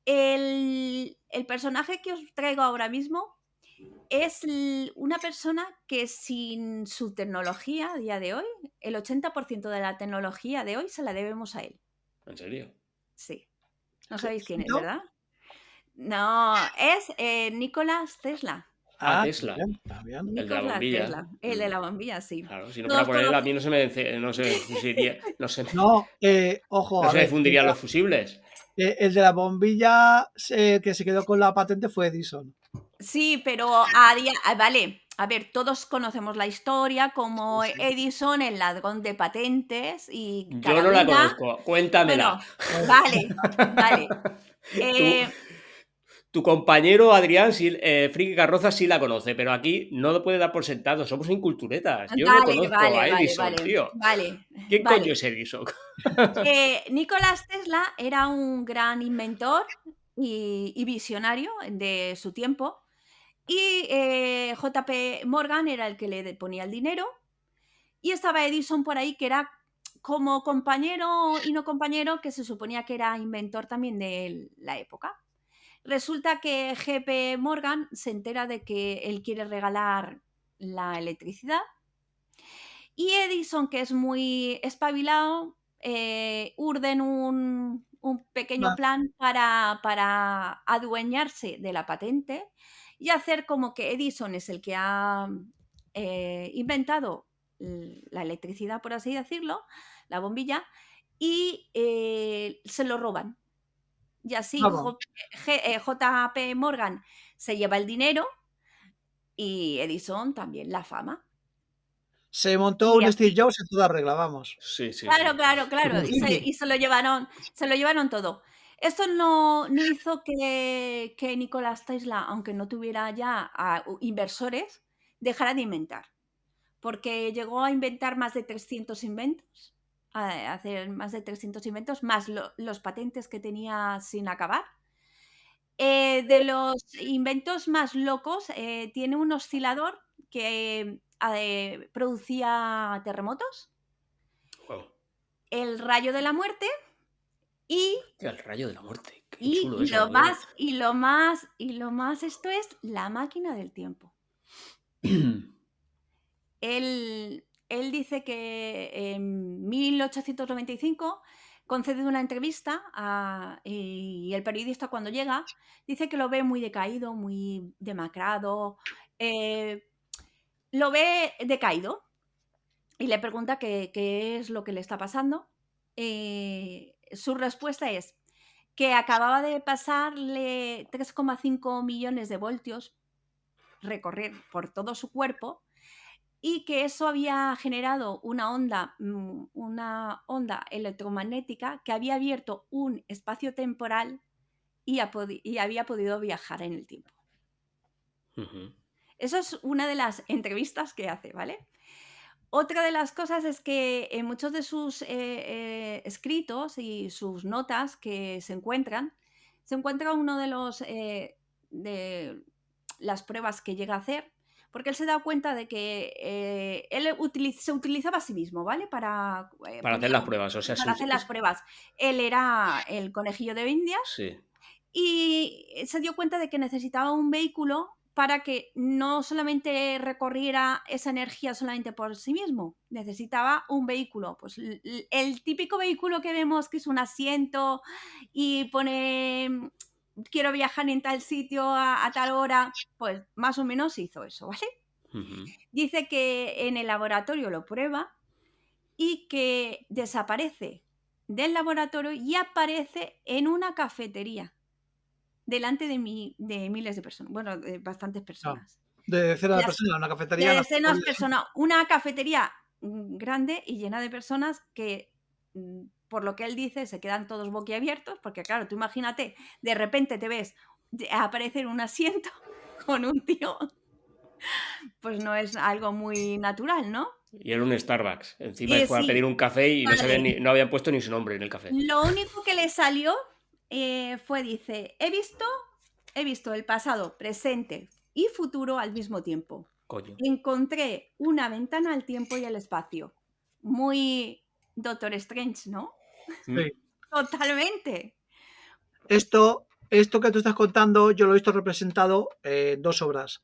S3: El personaje que os traigo ahora mismo es una persona que sin su tecnología a día de hoy, el 80% de la tecnología de hoy se la debemos a él.
S2: ¿En serio?
S3: Sí. No sabéis quién es,
S4: ¿No?
S3: ¿verdad? No, es Nicolás Tesla.
S2: Ah,
S4: Ah,
S2: Tesla.
S4: está bien.
S2: El de la
S3: Nicolás
S2: bombilla.
S3: Tesla, el de la bombilla, sí.
S2: Claro, si no fuera
S3: Todos
S2: por él, a mí
S3: conocen.
S2: no se me, no se fusiría,
S4: No, ojo,
S2: no
S4: a
S2: se me
S4: ver,
S2: fundirían los fusibles.
S4: el de la bombilla que se quedó con la patente fue Edison.
S3: Sí, pero vale, a ver, todos conocemos la historia como
S4: Sí.
S3: Edison, el ladrón de patentes y
S2: Yo no la
S3: Carolina.
S2: conozco, cuéntamela.
S3: Bueno, vale.
S2: Tu,
S3: Eh,
S2: tu compañero Adrián, Friki Carroza, sí la conoce, pero aquí no lo puede dar por sentado. Somos inculturetas. Yo no
S3: vale,
S2: conozco
S3: vale,
S2: a
S3: vale,
S2: Edison,
S3: vale,
S2: tío.
S3: vale,
S2: ¿Quién coño
S3: vale.
S2: es Edison?
S3: Nicolás Tesla era un gran inventor y visionario de su tiempo. Y JP Morgan era el que le ponía el dinero. Y estaba Edison por ahí, que era como compañero y no compañero, que se suponía que era inventor también de la época. Resulta que GP Morgan se entera de que él quiere regalar la electricidad. Y Edison, que es muy espabilado, urden un pequeño plan para adueñarse de la patente y hacer como que Edison es el que ha inventado la electricidad, por así decirlo, la bombilla, y se lo roban. Y así
S4: Vamos,
S3: JP Morgan se lleva el dinero y Edison también la fama.
S4: se montó
S3: Y
S4: un Steve
S3: así.
S4: Jobs en toda regla, vamos.
S2: Sí, sí,
S3: Claro,
S2: sí.
S3: claro. Y se lo llevaron todo. Esto no hizo que Nicolás Tesla, aunque no tuviera ya inversores, dejara de inventar. Porque llegó a inventar más de 300 inventos, a hacer más de 300 inventos, más los patentes que tenía sin acabar. De los inventos más locos, tiene un oscilador que producía terremotos,
S2: Wow.
S3: el rayo de la muerte y,
S2: Hostia, el rayo de la muerte. Qué
S3: y
S2: chulo eso,
S3: lo
S2: ¿no?
S3: más, esto es la máquina del tiempo. Él dice que en 1895 concede una entrevista y el periodista, cuando llega, dice que lo ve muy decaído, muy demacrado, lo ve decaído y le pregunta qué es lo que le está pasando. Su respuesta es que acababa de pasarle 3,5 millones de voltios recorrer por todo su cuerpo y que eso había generado una onda electromagnética que había abierto un espacio temporal y había podido viajar en el tiempo.
S2: Ujú.
S3: Eso es una de las entrevistas que hace, ¿vale? Otra de las cosas es que en muchos de sus escritos y sus notas que se encuentra uno de las pruebas que llega a hacer, porque él se da cuenta de que él se utilizaba a sí mismo, ¿vale?
S2: Para hacer las pruebas, o sea,
S3: para hacer las pruebas. Él era el conejillo de Indias
S2: sí.
S3: y se dio cuenta de que necesitaba un vehículo para que no solamente recorriera esa energía solamente por sí mismo, necesitaba un vehículo, pues el típico vehículo que vemos, que es un asiento y pone quiero viajar en tal sitio a tal hora, pues más o menos hizo eso, ¿vale?
S2: Ujú.
S3: Dice que en el laboratorio lo prueba y que desaparece del laboratorio y aparece en una cafetería delante de miles de personas, bueno, de bastantes personas.
S4: De decenas de
S3: Las-
S4: personas, una
S3: De
S4: cafetería no.
S3: decenas de personas, una cafetería grande y llena de personas que, por lo que él dice, se quedan todos boquiabiertos, porque claro, tú imagínate, de repente te ves aparecer un asiento con un tío, pues no es algo muy natural, ¿no?
S2: Y era un Starbucks. Encima fue a
S3: Sí,
S2: pedir un café y
S3: vale.
S2: no habían puesto ni su nombre en el café.
S3: Lo único que le salió dice, he visto el pasado, presente y futuro al mismo tiempo.
S2: Coño.
S3: Encontré una ventana al tiempo y al espacio. Muy Doctor Strange, ¿no?
S4: Sí.
S3: Totalmente.
S4: Esto que tú estás contando, yo lo he visto representado en dos obras.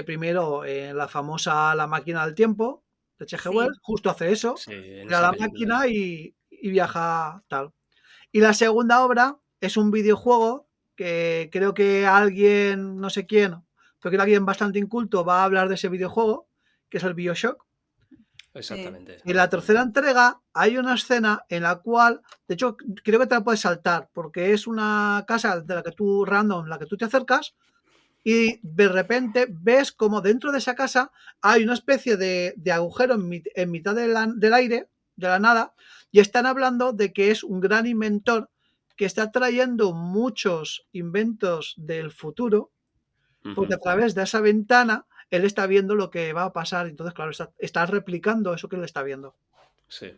S4: Primero, en la famosa La máquina del tiempo de H.G.
S3: Sí.
S4: Wells, justo hace eso.
S2: Sí, en
S4: Crea
S2: esa
S4: la
S2: película.
S4: máquina y viaja tal. Y la segunda obra es un videojuego que creo que alguien, no sé quién, pero que alguien bastante inculto va a hablar de ese videojuego, que es el BioShock.
S2: Exactamente.
S4: En la tercera entrega hay una escena en la cual, de hecho, creo que te la puedes saltar, porque es una casa de la que tú, random, la que tú te acercas, y de repente ves como dentro de esa casa hay una especie de agujero en mitad del aire, de la nada, y están hablando de que es un gran inventor que está trayendo muchos inventos del futuro, porque a través de esa ventana él está viendo lo que va a pasar. Entonces, claro, está replicando eso que él está viendo.
S2: Sí.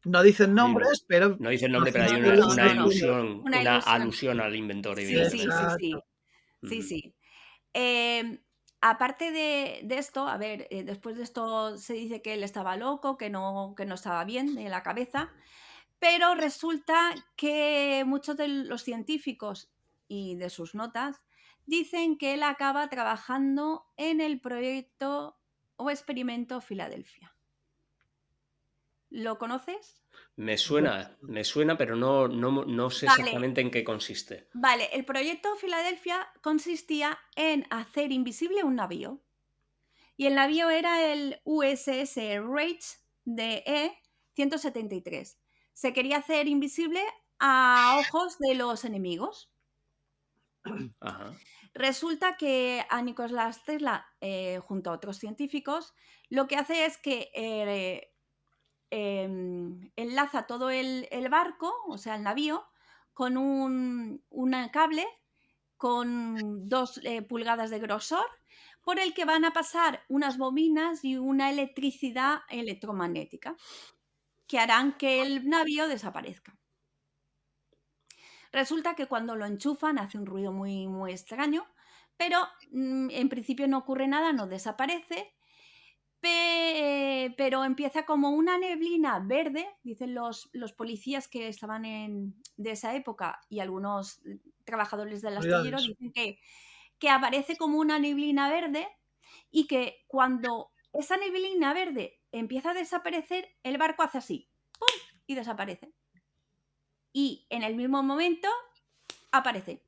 S4: No dicen
S2: Sí,
S4: nombres, pero
S2: no dice el nombre, pero hay
S3: No, no,
S2: una
S3: no, no.
S2: ilusión,
S3: Una
S2: una
S3: ilusión.
S2: alusión al inventor,
S3: Sí,
S2: evidentemente.
S3: sí, sí, sí.
S4: Exacto.
S3: Sí, sí. Aparte de esto, a ver, después de esto se dice que él estaba loco, que no estaba bien de la cabeza, pero resulta que muchos de los científicos y de sus notas dicen que él acaba trabajando en el proyecto o experimento Filadelfia. ¿Lo conoces?
S2: Me suena, pero no sé
S3: Vale.
S2: exactamente en qué consiste.
S3: Vale, el proyecto Filadelfia consistía en hacer invisible un navío. Y el navío era el USS Rage de E-173. Se quería hacer invisible a ojos de los enemigos.
S2: Ajá.
S3: Resulta que a Nikola Tesla, junto a otros científicos, lo que hace es que enlaza todo el barco, o sea, el navío, con un cable con 2 pulgadas de grosor, por el que van a pasar unas bobinas y una electricidad electromagnética que harán que el navío desaparezca. Resulta que cuando lo enchufan hace un ruido muy, muy extraño, pero en principio no ocurre nada, no desaparece, pero empieza como una neblina verde, dicen los policías que estaban de esa época y algunos trabajadores del astillero, dicen que aparece como una neblina verde y que cuando esa neblina verde empieza a desaparecer, el barco hace así, ¡pum! Y desaparece. Y en el mismo momento aparece.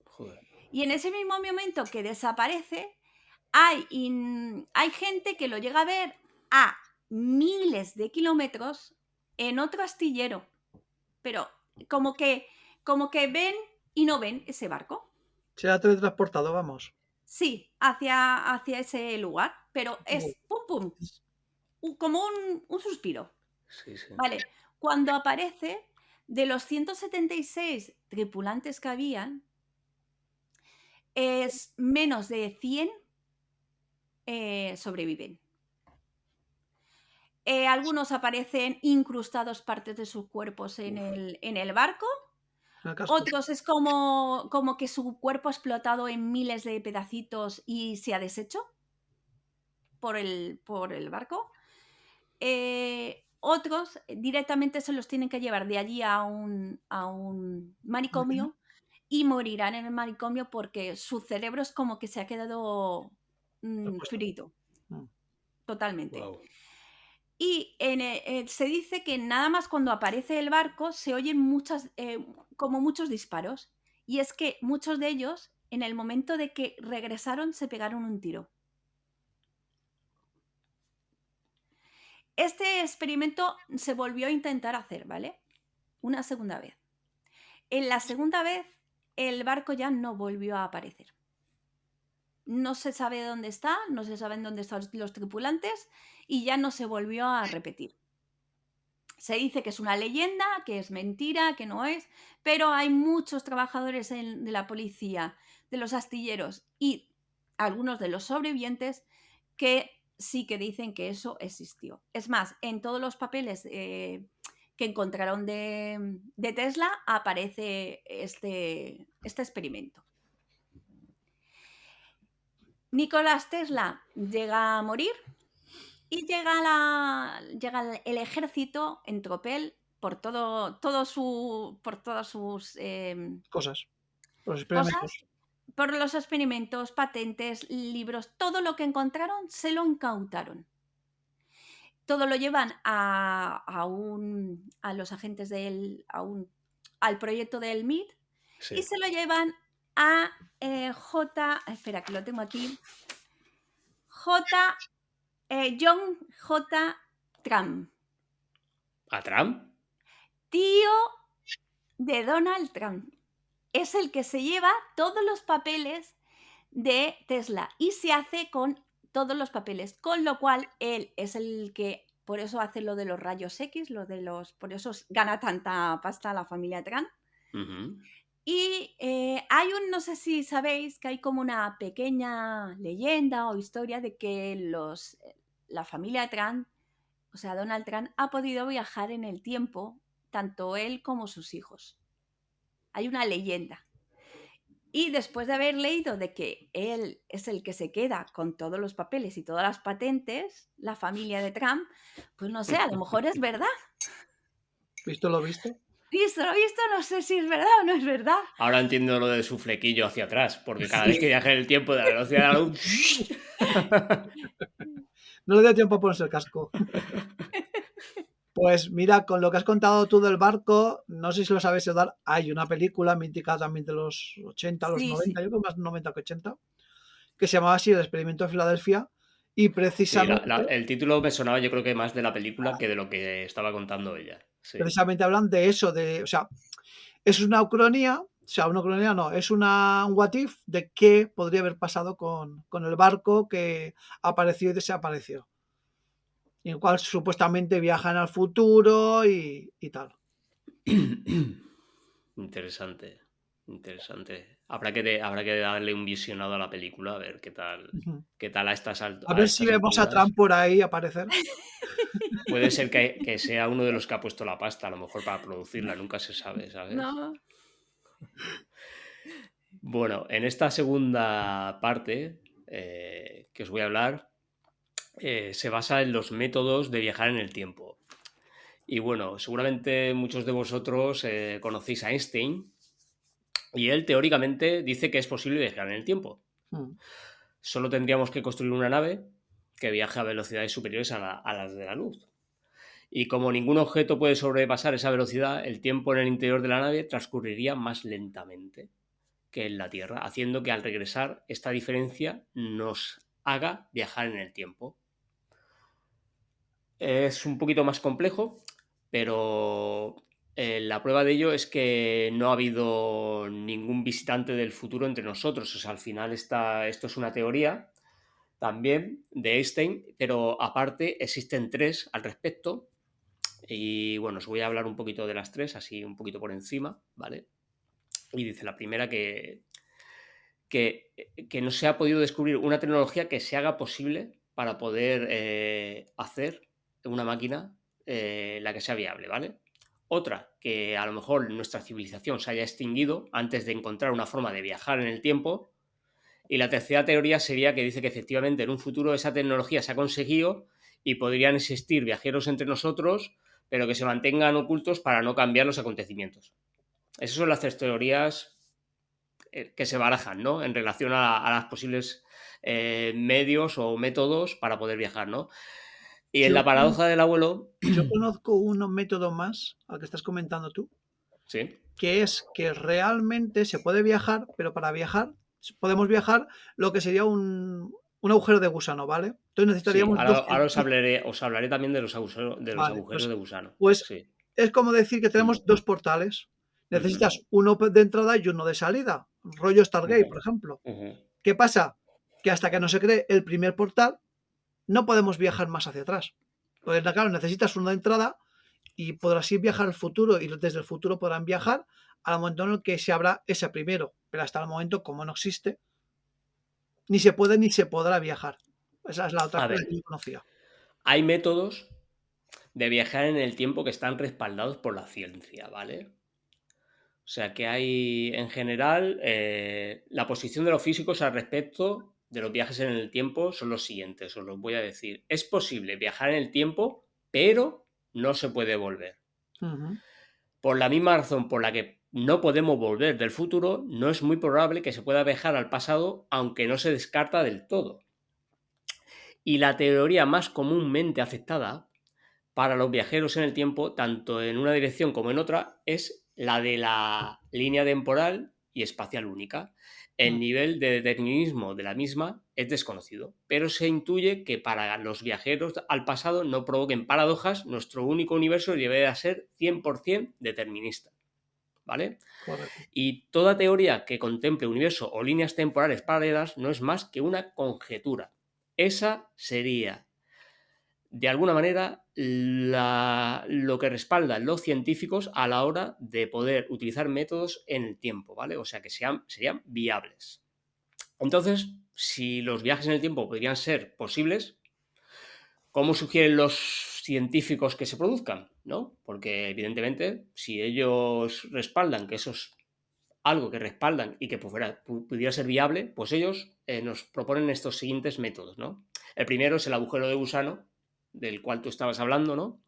S2: Joder.
S3: Y en ese mismo momento que desaparece, hay gente que lo llega a ver a miles de kilómetros en otro astillero, pero como que ven y no ven ese barco.
S4: Se ha teletransportado, vamos.
S3: Sí, hacia ese lugar, pero es pum pum, como un suspiro.
S2: Sí, sí.
S3: Vale, cuando aparece, de los 176 tripulantes que habían, es menos de 100 sobreviven. Algunos aparecen incrustados partes de sus cuerpos en el barco. Otros es como que su cuerpo ha explotado en miles de pedacitos y se ha deshecho por el barco. Otros directamente se los tienen que llevar de allí a un manicomio y morirán en el manicomio porque su cerebro es como que se ha quedado frito. Totalmente.
S2: Wow.
S3: Y se dice que nada más cuando aparece el barco se oyen como muchos disparos. Y es que muchos de ellos, en el momento de que regresaron, se pegaron un tiro. Este experimento se volvió a intentar hacer, ¿vale? Una segunda vez. En la segunda vez, el barco ya no volvió a aparecer. No se sabe dónde está, no se saben dónde están los tripulantes y ya no se volvió a repetir. Se dice que es una leyenda, que es mentira, que no es, pero hay muchos trabajadores de la policía, de los astilleros y algunos de los sobrevivientes que sí que dicen que eso existió. Es más, en todos los papeles que encontraron de Tesla aparece este experimento. Nikola Tesla llega a morir y llega el ejército en tropel por todas sus
S4: Cosas. Los experimentos.
S3: por los experimentos, patentes, libros, todo lo que encontraron se lo incautaron. todo lo llevan a los agentes al proyecto del MIT y
S2: Sí.
S3: se lo llevan a espera que lo tengo aquí, John J. Trump,
S2: ¿A Trump?
S3: tío de Donald Trump. Es el que se lleva todos los papeles de Tesla y se hace con todos los papeles, con lo cual él es el que, por eso hace lo de los rayos X, por eso gana tanta pasta la familia Trump.
S2: Ujú.
S3: Y no sé si sabéis que hay como una pequeña leyenda o historia de que la familia Trump, o sea, Donald Trump, ha podido viajar en el tiempo, tanto él como sus hijos. Hay una leyenda. Y después de haber leído de que él es el que se queda con todos los papeles y todas las patentes, la familia de Trump, pues no sé, a lo mejor es verdad.
S4: ¿Visto lo visto?
S3: Visto lo visto, no sé si es verdad o no es verdad.
S2: Ahora entiendo lo de su flequillo hacia atrás, porque cada vez que viaja en el tiempo de la velocidad de la luz...
S4: No le dio tiempo a ponerse el casco. Pues mira, con lo que has contado tú del barco, no sé si lo sabes, Eduard, hay una película mítica también de los 80, los
S3: Sí,
S4: 90,
S3: sí.
S4: yo creo más 90 que 80, que se llamaba así El experimento de Filadelfia, y
S2: Sí,
S4: precisamente,
S2: el título me sonaba yo creo que más de la película que de lo que estaba contando ella. Sí.
S4: precisamente hablan de eso, o sea, es una ucronía, o sea, una ucronía no, es un what if de qué podría haber pasado con el barco que apareció y desapareció, y en el cual supuestamente viajan al futuro y tal.
S2: Interesante, interesante. Habrá que darle un visionado a la película, a ver
S4: Ujú.
S2: qué tal
S4: A
S2: a
S4: ver si
S2: estas
S4: vemos a
S2: alturas.
S4: Trump por ahí aparecer.
S2: Puede ser que sea uno de los que ha puesto la pasta, a lo mejor para producirla, nunca se sabe, ¿sabes?
S3: No.
S2: Bueno, en esta segunda parte que os voy a hablar, se basa en los métodos de viajar en el tiempo. Y bueno, seguramente muchos de vosotros conocéis a Einstein y él teóricamente dice que es posible viajar en el tiempo.
S4: Mm.
S2: Solo tendríamos que construir una nave que viaje a velocidades superiores a las de la luz. Y como ningún objeto puede sobrepasar esa velocidad, el tiempo en el interior de la nave transcurriría más lentamente que en la Tierra, haciendo que al regresar esta diferencia nos haga viajar en el tiempo. Es un poquito más complejo, pero la prueba de ello es que no ha habido ningún visitante del futuro entre nosotros. O sea, al final esto es una teoría también de Einstein, pero aparte existen tres al respecto. Y bueno, os voy a hablar un poquito de las tres, así un poquito por encima, ¿vale? Y dice la primera que no se ha podido descubrir una tecnología que se haga posible para poder hacer una máquina la que sea viable, ¿vale? Otra, que a lo mejor nuestra civilización se haya extinguido antes de encontrar una forma de viajar en el tiempo. Y la tercera teoría sería que dice que efectivamente en un futuro esa tecnología se ha conseguido y podrían existir viajeros entre nosotros, pero que se mantengan ocultos para no cambiar los acontecimientos. Esas son las tres teorías que se barajan, ¿no? En relación a las posibles medios o métodos para poder viajar, ¿no? Y en
S4: Yo,
S2: la paradoja del abuelo...
S4: yo conozco un método más al que estás comentando tú,
S2: Sí.
S4: que es que realmente se puede viajar, pero para viajar podemos viajar lo que sería un agujero de gusano, ¿vale? Entonces
S2: Sí,
S4: necesitaríamos
S2: ahora os hablaré también de los
S4: Vale,
S2: agujeros de gusano.
S4: pues
S2: Sí.
S4: es como decir que tenemos dos portales. Necesitas uno de entrada y uno de salida. Rollo Stargate, por ejemplo. ¿Qué pasa? Que hasta que no se cree el primer portal, no podemos viajar más hacia atrás. Porque, claro, necesitas una entrada y podrás ir viajar al futuro y desde el futuro podrán viajar al momento en el que se abra ese primero. Pero hasta el momento, como no existe, ni se puede ni se podrá viajar. Esa es la otra
S2: A
S4: cosa
S2: ver,
S4: que yo conocía.
S2: hay métodos de viajar en el tiempo que están respaldados por la ciencia, ¿vale? O sea que hay, en general, la posición de los físicos al respecto de los viajes en el tiempo son los siguientes, os los voy a decir. Es posible viajar en el tiempo, pero no se puede volver.
S4: Ujú.
S2: Por la misma razón por la que no podemos volver del futuro, no es muy probable que se pueda viajar al pasado, aunque no se descarta del todo. Y la teoría más comúnmente aceptada para los viajeros en el tiempo, tanto en una dirección como en otra, es la de la línea temporal y espacial única. El nivel de determinismo de la misma es desconocido, pero se intuye que para los viajeros al pasado no provoquen paradojas, nuestro único universo debe ser 100% determinista. ¿Vale?
S4: Correcto.
S2: Y toda teoría que contemple universo o líneas temporales paralelas no es más que una conjetura. Esa sería, de alguna manera, lo que respaldan los científicos a la hora de poder utilizar métodos en el tiempo, ¿vale? O sea, que serían viables. Entonces, si los viajes en el tiempo podrían ser posibles, ¿cómo sugieren los científicos que se produzcan? ¿No? Porque, evidentemente, si ellos respaldan que eso es algo que respaldan y que pudiera ser viable, pues ellos nos proponen estos siguientes métodos, ¿no? El primero es el agujero de gusano, del cual tú estabas hablando, ¿no?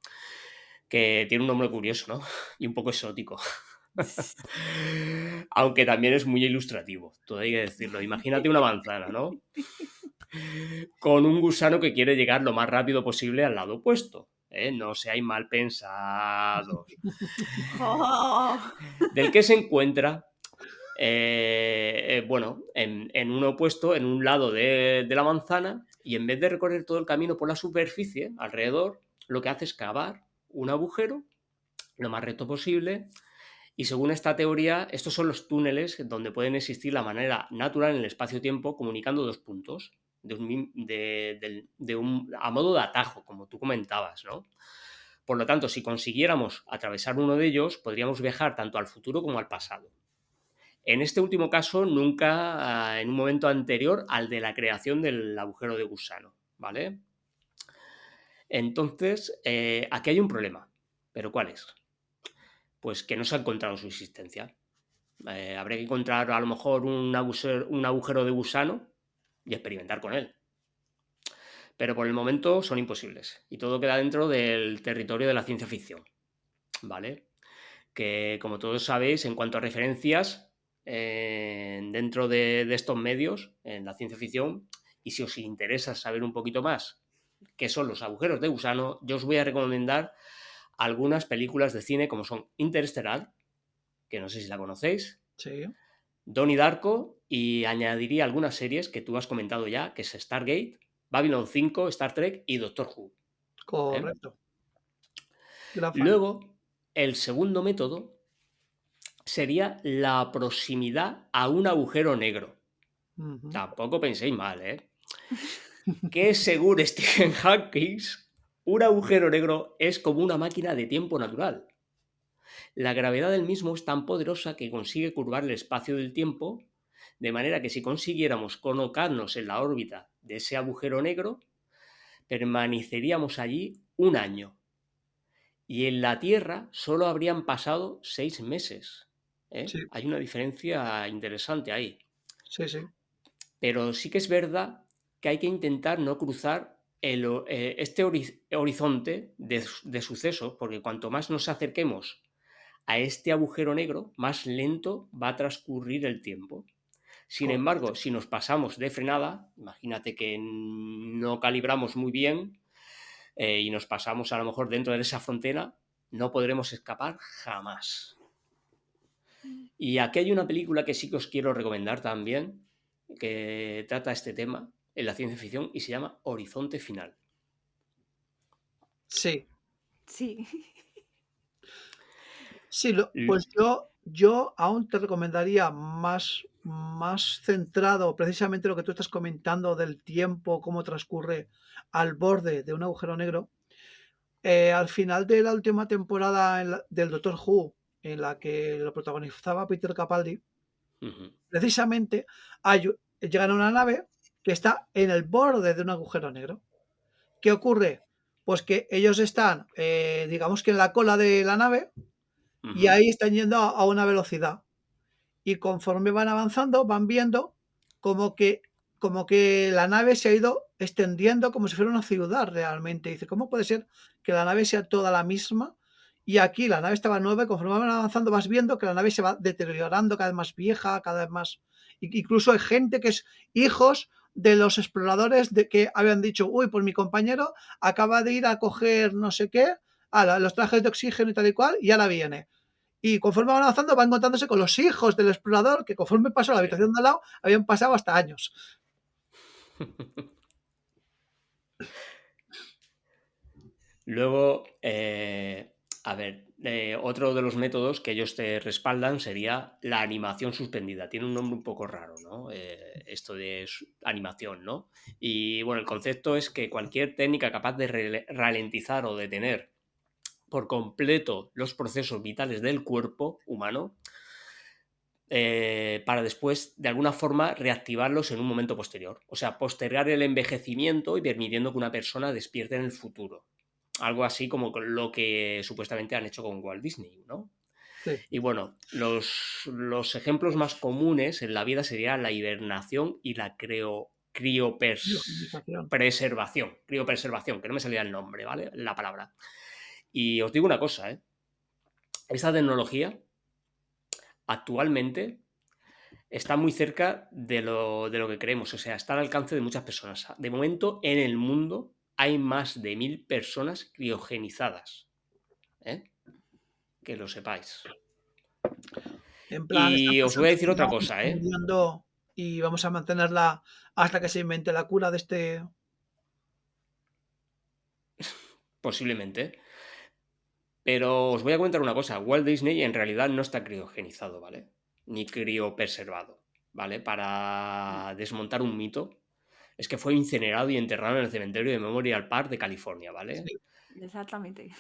S2: Que tiene un nombre curioso, ¿no? Y un poco exótico. Aunque también es muy ilustrativo, todo hay que decirlo. Imagínate una manzana, ¿no? Con un gusano que quiere llegar lo más rápido posible al lado opuesto. No seáis mal pensados.
S3: ¡Oh!
S2: Del que se encuentra, bueno, en un opuesto, en un lado de la manzana, y en vez de recorrer todo el camino por la superficie, alrededor, lo que hace es cavar un agujero lo más recto posible. Y según esta teoría, estos son los túneles donde pueden existir la manera natural en el espacio-tiempo comunicando dos puntos a modo de atajo, como tú comentabas, ¿no? Por lo tanto, si consiguiéramos atravesar uno de ellos, podríamos viajar tanto al futuro como al pasado. En este último caso, nunca en un momento anterior al de la creación del agujero de gusano, ¿vale? Entonces, aquí hay un problema. ¿Pero cuál es? Pues que no se ha encontrado su existencia. Habría que encontrar a lo mejor un agujero de gusano y experimentar con él. Pero por el momento son imposibles y todo queda dentro del territorio de la ciencia ficción, ¿vale? Que, como todos sabéis, en cuanto a referencias dentro de estos medios, en la ciencia ficción, y si os interesa saber un poquito más qué son los agujeros de gusano, yo os voy a recomendar algunas películas de cine como son Interestelar, que no sé si la conocéis,
S4: Sí,
S2: Donnie Darko, y añadiría algunas series que tú has comentado ya, que es Stargate, Babylon 5, Star Trek y Doctor Who.
S4: correcto. Gran fan.
S2: Luego, el segundo método sería la proximidad a un agujero negro. Tampoco penséis mal, ¿eh? Que según Stephen Hawking, un agujero negro es como una máquina de tiempo natural. La gravedad del mismo es tan poderosa que consigue curvar el espacio del tiempo, de manera que si consiguiéramos colocarnos en la órbita de ese agujero negro, permaneceríamos allí un año. Y en la Tierra solo habrían pasado 6 meses.
S4: Sí,
S2: Hay una diferencia interesante ahí.
S4: sí, sí.
S2: Pero sí que es verdad que hay que intentar no cruzar este horizonte de sucesos, porque cuanto más nos acerquemos a este agujero negro, más lento va a transcurrir el tiempo. Sin embargo, si nos pasamos de frenada, imagínate que no calibramos muy bien y nos pasamos a lo mejor dentro de esa frontera, no podremos escapar jamás. Y aquí hay una película que sí que os quiero recomendar también, que trata este tema en la ciencia ficción y se llama Horizonte Final.
S4: Sí.
S3: Sí.
S4: Sí, pues yo aún te recomendaría más centrado precisamente lo que tú estás comentando del tiempo, cómo transcurre al borde de un agujero negro. Al final de la última temporada del Doctor Who, en la que lo protagonizaba Peter Capaldi, precisamente llegan a una nave que está en el borde de un agujero negro. ¿Qué ocurre? Pues que ellos están, digamos que en la cola de la nave, y ahí están yendo a una velocidad. Y conforme van avanzando, van viendo como que la nave se ha ido extendiendo como si fuera una ciudad realmente. Dice, ¿cómo puede ser que la nave sea toda la misma? Y aquí la nave estaba nueva y conforme van avanzando vas viendo que la nave se va deteriorando cada vez más vieja, cada vez más... Incluso hay gente que es hijos de los exploradores de que habían dicho, uy, pues mi compañero acaba de ir a coger no sé qué, los trajes de oxígeno y tal y cual, y ahora viene. Y conforme van avanzando, va encontrándose con los hijos del explorador, que conforme pasó a la habitación de al lado, habían pasado hasta años.
S2: Luego, a ver, otro de los métodos que ellos te respaldan sería la animación suspendida. Tiene un nombre un poco raro, ¿no? Esto de animación, ¿no? Y bueno, el concepto es que cualquier técnica capaz de ralentizar o detener por completo los procesos vitales del cuerpo humano para después, de alguna forma, reactivarlos en un momento posterior. O sea, postergar el envejecimiento y permitiendo que una persona despierte en el futuro. Algo así como lo que supuestamente han hecho con Walt Disney, ¿no?
S4: Sí.
S2: Y bueno, los ejemplos más comunes en la vida serían la hibernación y la
S4: Criogenización.
S2: criopreservación, que no me salía el nombre, ¿vale? La palabra. Y os digo una cosa, ¿eh? Esta tecnología actualmente está muy cerca de lo que creemos, o sea, está al alcance de muchas personas. De momento, en el mundo hay más de 1000 personas criogenizadas, ¿eh? Que lo sepáis.
S4: En plan, estas
S2: Y os voy a
S4: personas
S2: decir
S4: que
S2: otra
S4: van
S2: cosa, ¿eh?
S4: muriendo y vamos a mantenerla hasta que se invente la cura de este.
S2: Posiblemente. Pero os voy a comentar una cosa. Walt Disney en realidad no está criogenizado, ¿vale? Ni criopreservado, ¿vale? Para desmontar un mito, es que fue incinerado y enterrado en el cementerio de Memorial Park de California, ¿vale?
S4: Sí.
S3: Exactamente.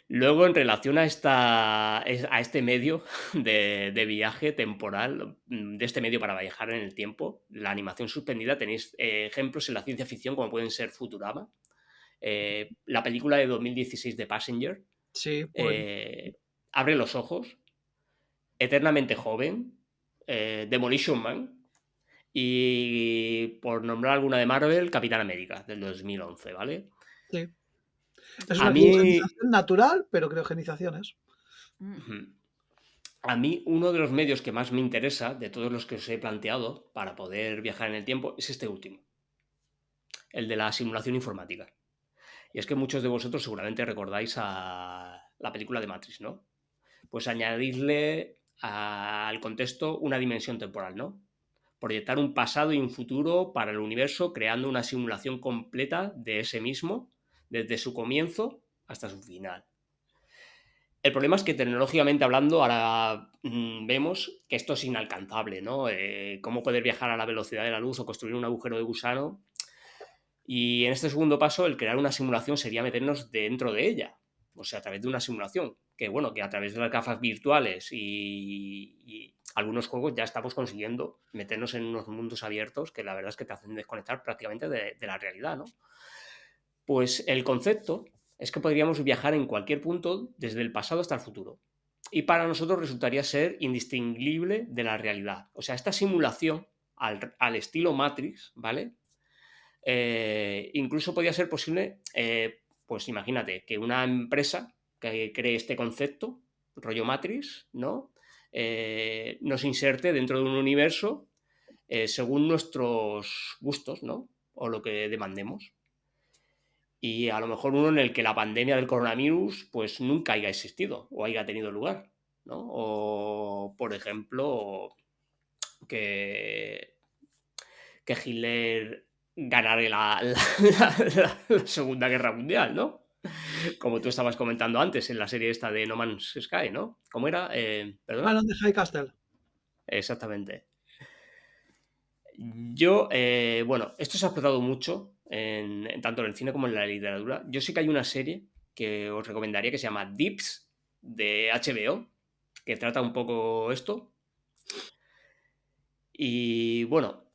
S2: Luego, en relación a este medio de viaje temporal, de este medio para viajar en el tiempo, la animación suspendida, tenéis ejemplos en la ciencia ficción como pueden ser Futurama, la película de 2016 de Passenger,
S4: Sí, pues.
S2: Abre los ojos, Eternamente joven, Demolition Man y, por nombrar alguna de Marvel, Capitán América, del 2011, ¿vale?
S4: Sí. Es
S2: A
S4: una
S2: mí...
S4: criogenización natural, pero criogenizaciones.
S2: A mí, uno de los medios que más me interesa, de todos los que os he planteado, para poder viajar en el tiempo, es este último, el de la simulación informática. Y es que muchos de vosotros seguramente recordáis a la película de Matrix, ¿no? Pues añadirle al contexto una dimensión temporal, ¿no? Proyectar un pasado y un futuro para el universo, creando una simulación completa de ese mismo, desde su comienzo hasta su final. El problema es que tecnológicamente hablando ahora vemos que esto es inalcanzable, ¿no? Cómo poder viajar a la velocidad de la luz o construir un agujero de gusano. Y en este segundo paso, el crear una simulación sería meternos dentro de ella, o sea, a través de una simulación. Que bueno, que a través de las gafas virtuales y algunos juegos ya estamos consiguiendo meternos en unos mundos abiertos que la verdad es que te hacen desconectar prácticamente de la realidad, ¿no? Pues el concepto es que podríamos viajar en cualquier punto desde el pasado hasta el futuro. Y para nosotros resultaría ser indistinguible de la realidad. O sea, esta simulación al estilo Matrix, ¿vale? Incluso podría ser posible, pues imagínate, que una empresa que cree este concepto, rollo Matrix, ¿no? Nos inserte dentro de un universo según nuestros gustos, ¿no? O lo que demandemos. Y a lo mejor uno en el que la pandemia del coronavirus pues nunca haya existido o haya tenido lugar, ¿no? O, por ejemplo, que Hitler ganara la Segunda Guerra Mundial, ¿no? Como tú estabas comentando antes en la serie esta de No Man's Sky, ¿no? ¿Cómo era? ¿Perdona?
S4: Canon de High Castle.
S2: Exactamente. Yo, bueno, esto se ha explotado mucho, tanto en el cine como en la literatura. Yo sí que hay una serie que os recomendaría que se llama Dips, de HBO, que trata un poco esto. Y bueno,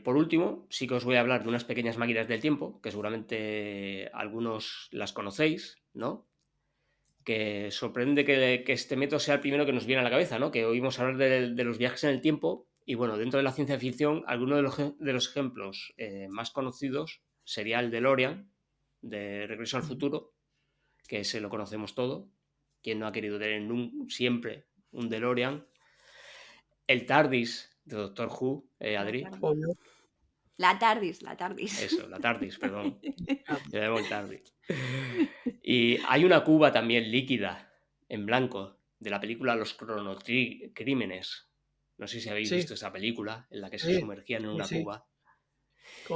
S2: por último, sí que os voy a hablar de unas pequeñas máquinas del tiempo, que seguramente algunos las conocéis, ¿no? Que sorprende que este método sea el primero que nos viene a la cabeza, ¿no? Que oímos hablar de los viajes en el tiempo y bueno, dentro de la ciencia ficción, algunos de los ejemplos más conocidos sería el DeLorean, de Regreso al Futuro, que ese lo conocemos todo. ¿Quién no ha querido tener siempre un DeLorean? El TARDIS de Doctor Who, Adri.
S4: Obvio.
S3: La TARDIS, la TARDIS.
S2: Eso, la TARDIS, perdón.
S4: Ah,
S2: Le llamo el TARDIS. Y hay una cuba también líquida, en blanco, de la película Los Cronocrímenes. No sé si habéis
S4: Sí,
S2: visto esa película en la que se
S4: sí,
S2: sumergían en
S4: sí,
S2: una
S4: sí,
S2: cuba.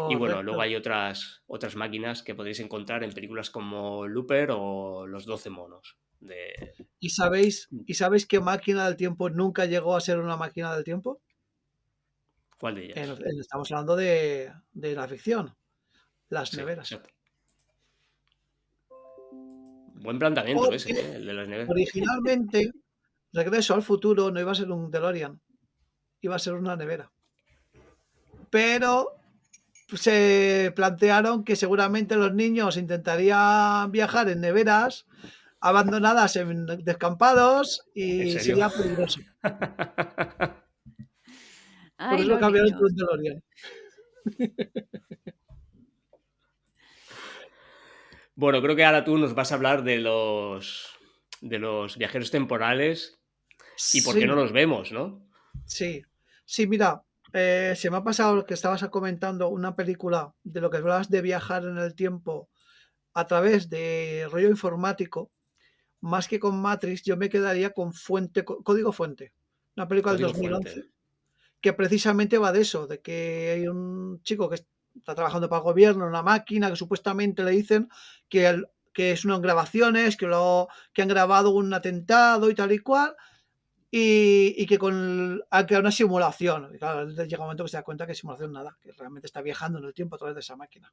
S2: Y bueno, luego
S4: correcto.
S2: hay otras máquinas que podéis encontrar en películas como Looper o Los 12 monos.
S4: ¿Y sabéis qué máquina del tiempo nunca llegó a ser una máquina del tiempo?
S2: ¿Cuál de ellas?
S4: Estamos hablando de la ficción, las
S2: Sí,
S4: neveras.
S2: exacto. Buen planteamiento ese,
S4: Porque
S2: el de las neveras.
S4: originalmente Regreso al Futuro no iba a ser un DeLorean, iba a ser una nevera. Pero se plantearon que seguramente los niños intentarían viajar en neveras abandonadas en descampados
S2: ¿En
S4: y
S2: serio?
S4: sería peligroso. Por
S3: Ay,
S4: eso
S3: los
S4: cambiaron por
S3: niños.
S4: un DeLorean.
S2: Bueno, creo que ahora tú nos vas a hablar de los viajeros temporales y por qué no
S4: Sí,
S2: los vemos, ¿no?
S4: sí. Sí, mira, se me ha pasado lo que estabas comentando, una película de lo que hablabas de viajar en el tiempo a través de rollo informático. Más que con Matrix, yo me quedaría con Código Fuente, una película del
S2: Código fuente.
S4: 2011, que precisamente va de eso, de que hay un chico que está trabajando para el gobierno en una máquina que supuestamente le dicen que es unas grabaciones, que han grabado un atentado y tal y cual, y que ha creado una simulación. Y claro, llega un momento que se da cuenta que simulación nada, que realmente está viajando en el tiempo a través de esa máquina.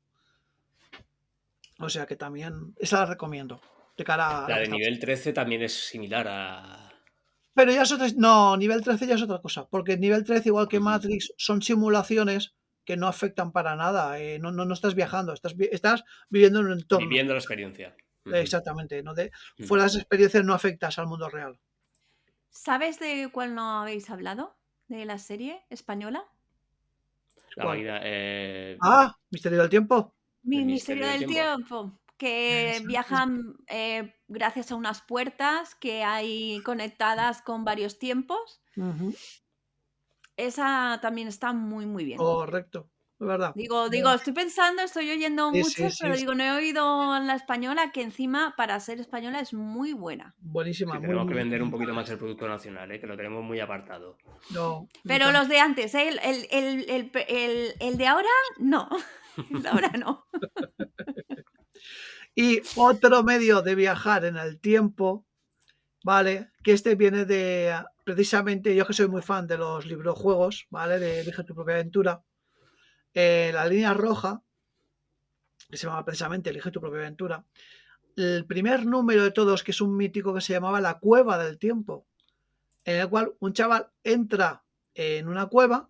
S4: O sea que también, esa la recomiendo, de cara a
S2: La
S4: lo que
S2: de
S4: estamos.
S2: nivel 13 también es similar a...
S4: Pero ya es otra, no, nivel 13 ya es otra cosa, porque nivel 13, igual que
S2: Ujú.
S4: Matrix, son simulaciones que no afectan para nada. No estás viajando, estás viviendo en un entorno.
S2: Viviendo la experiencia. Ujú,
S4: Exactamente.
S2: ujú.
S4: Fuera de esas experiencias no afectas al mundo real.
S3: ¿Sabes de cuál no habéis hablado? ¿De la serie española?
S2: La
S4: ¿Cuál?
S2: máquina...
S4: Misterio del tiempo.
S2: el
S3: Misterio
S2: misterio del
S3: del
S2: tiempo.
S3: tiempo, que viajan gracias a unas puertas que hay conectadas con varios tiempos.
S4: Ujú,
S3: Esa también está muy, muy bien.
S4: correcto, es verdad.
S3: Digo, estoy oyendo
S4: Sí, sí,
S3: muchas,
S4: sí,
S3: pero
S4: sí,
S3: digo, no he oído la española, que encima para ser española es muy buena.
S4: buenísima,
S2: Sí,
S4: muy,
S2: tenemos que
S4: muy
S2: vender un
S4: recomendable.
S2: poquito más el producto nacional, que lo tenemos muy apartado.
S4: No,
S3: Pero
S4: mucho no.
S3: los de antes, ¿eh? El de ahora, no. El de ahora no.
S4: Y otro medio de viajar en el tiempo, ¿vale? Que este viene precisamente, yo que soy muy fan de los librojuegos, ¿vale? De Elige tu propia aventura. La línea roja, que se llama precisamente Elige tu propia aventura. El primer número de todos, que es un mítico que se llamaba La Cueva del Tiempo, en el cual un chaval entra en una cueva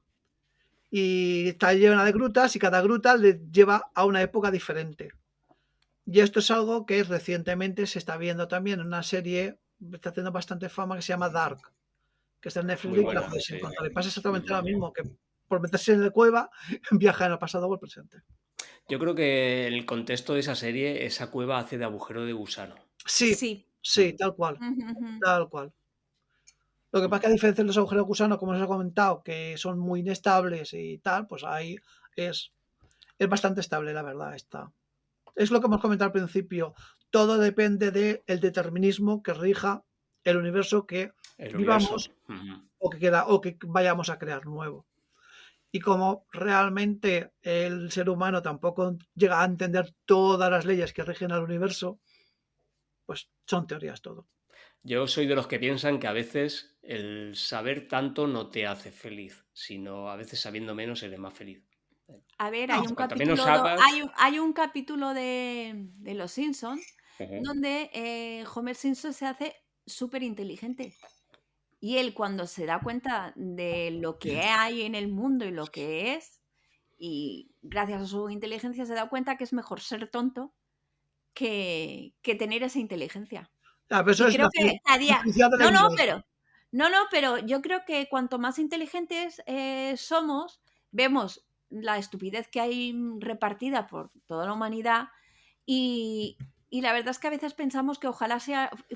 S4: y está llena de grutas y cada gruta le lleva a una época diferente. Y esto es algo que recientemente se está viendo también en una serie, está haciendo bastante fama, que se llama Dark, que está en
S2: Muy
S4: Netflix, la
S2: buena,
S4: podéis
S2: sí.
S4: encontrar. Y pasa exactamente lo
S2: Ujú.
S4: mismo, que por meterse en la cueva viaja en el pasado o el presente.
S2: Yo creo que en el contexto de esa serie, esa cueva hace de agujero de gusano.
S4: Sí,
S3: Sí.
S4: sí, tal cual,
S3: Ujú, ujú.
S4: tal cual. Lo que pasa es que a diferencia de los agujeros de gusano, como os he comentado, que son muy inestables y tal, pues ahí es, es bastante estable, la verdad. Es lo que hemos comentado al principio. Todo depende del determinismo que rija el universo que
S2: El universo.
S4: vivamos
S2: Ujú.
S4: o que vayamos a crear nuevo. Y como realmente el ser humano tampoco llega a entender todas las leyes que rigen al universo, pues son teorías todo.
S2: Yo soy de los que piensan que a veces el saber tanto no te hace feliz, sino a veces sabiendo menos eres más feliz.
S3: A ver,
S4: No,
S2: Cuanto menos sabas...
S3: hay un capítulo de Los Simpson
S2: Ujú.
S3: donde Homer Simpson se hace súper inteligente. Y él cuando se da cuenta de lo que hay en el mundo y lo que es, y gracias a su inteligencia se da cuenta que es mejor ser tonto que tener esa inteligencia.
S4: pero eso
S3: Y
S4: es
S3: creo que a
S4: la
S3: día...
S4: felicidad de la
S3: No, no,
S4: vida.
S3: pero yo creo que cuanto más inteligentes somos, vemos la estupidez que hay repartida por toda la humanidad y la verdad es que a veces pensamos que ojalá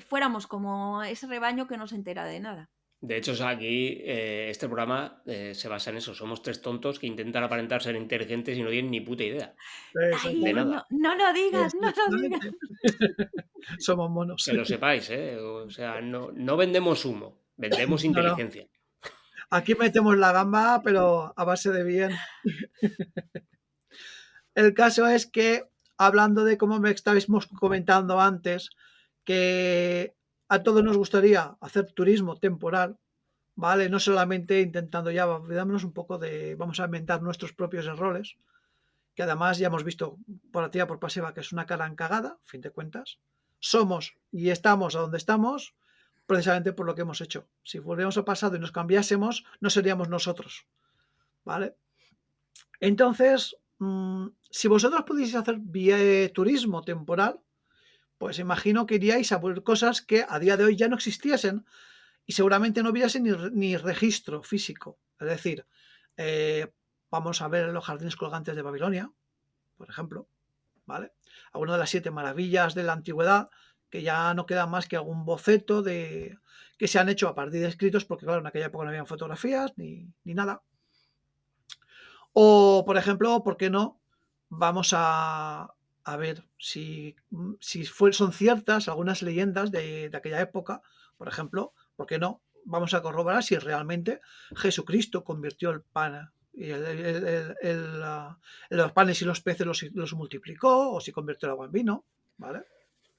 S3: fuéramos como ese rebaño que no se entera de nada.
S2: De hecho, o sea, aquí este programa se basa en eso. Somos tres tontos que intentan aparentar ser inteligentes y no tienen ni puta idea de
S3: Ay, no,
S2: nada.
S3: no lo digas, no lo digas.
S4: Exactamente. Somos monos.
S2: Que lo sepáis, ¿eh? O sea, no vendemos humo, vendemos
S4: No, no.
S2: inteligencia.
S4: Aquí metemos la gamba, pero a base de bien. El caso es que, hablando de cómo me estábamos comentando antes, que a todos nos gustaría hacer turismo temporal, ¿vale? No solamente intentando ya olvidarnos un poco de, vamos a inventar nuestros propios errores, que además ya hemos visto por activa por pasiva que es una cara encagada, a fin de cuentas. Somos y estamos a donde estamos precisamente por lo que hemos hecho. Si volviéramos al pasado y nos cambiásemos, no seríamos nosotros, ¿vale? Entonces, si vosotros pudieseis hacer turismo temporal, pues imagino que iríais a ver cosas que a día de hoy ya no existiesen y seguramente no hubiese ni registro físico. Es decir, vamos a ver los jardines colgantes de Babilonia, por ejemplo, ¿vale? Alguna de las 7 maravillas de la antigüedad, que ya no queda más que algún boceto que se han hecho a partir de escritos, porque claro, en aquella época no habían fotografías ni nada. O, por ejemplo, ¿por qué no? Vamos a ver si son ciertas algunas leyendas de aquella época, por ejemplo, ¿por qué no? Vamos a corroborar si realmente Jesucristo convirtió el pan y los panes y los peces los multiplicó, o si convirtió el agua en vino, ¿vale?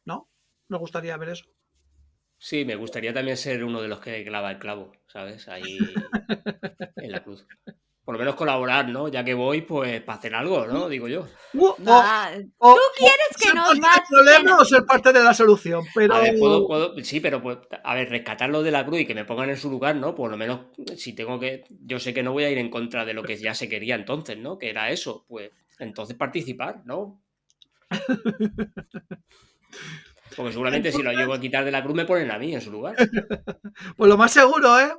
S4: ¿No? Nos gustaría ver eso.
S2: Sí, me gustaría también ser uno de los que clava el clavo, ¿sabes? Ahí en la cruz. Por lo menos colaborar, ¿no? Ya que voy, pues para hacer algo, ¿no? Digo yo.
S3: Va,
S4: O
S3: tú quieres que
S4: ser
S3: nos
S4: parte del
S3: maten.
S4: problema o ser parte de la solución, pero
S2: A ver, sí, pero pues, a ver, rescatarlo de la cruz y que me pongan en su lugar, ¿no? Por lo menos, si tengo que, yo sé que no voy a ir en contra de lo que ya se quería entonces, ¿no? Que era eso, pues, entonces participar, ¿no? Porque seguramente si lo llevo a quitar de la cruz me ponen a mí en su lugar.
S4: pues lo más seguro, ¿eh?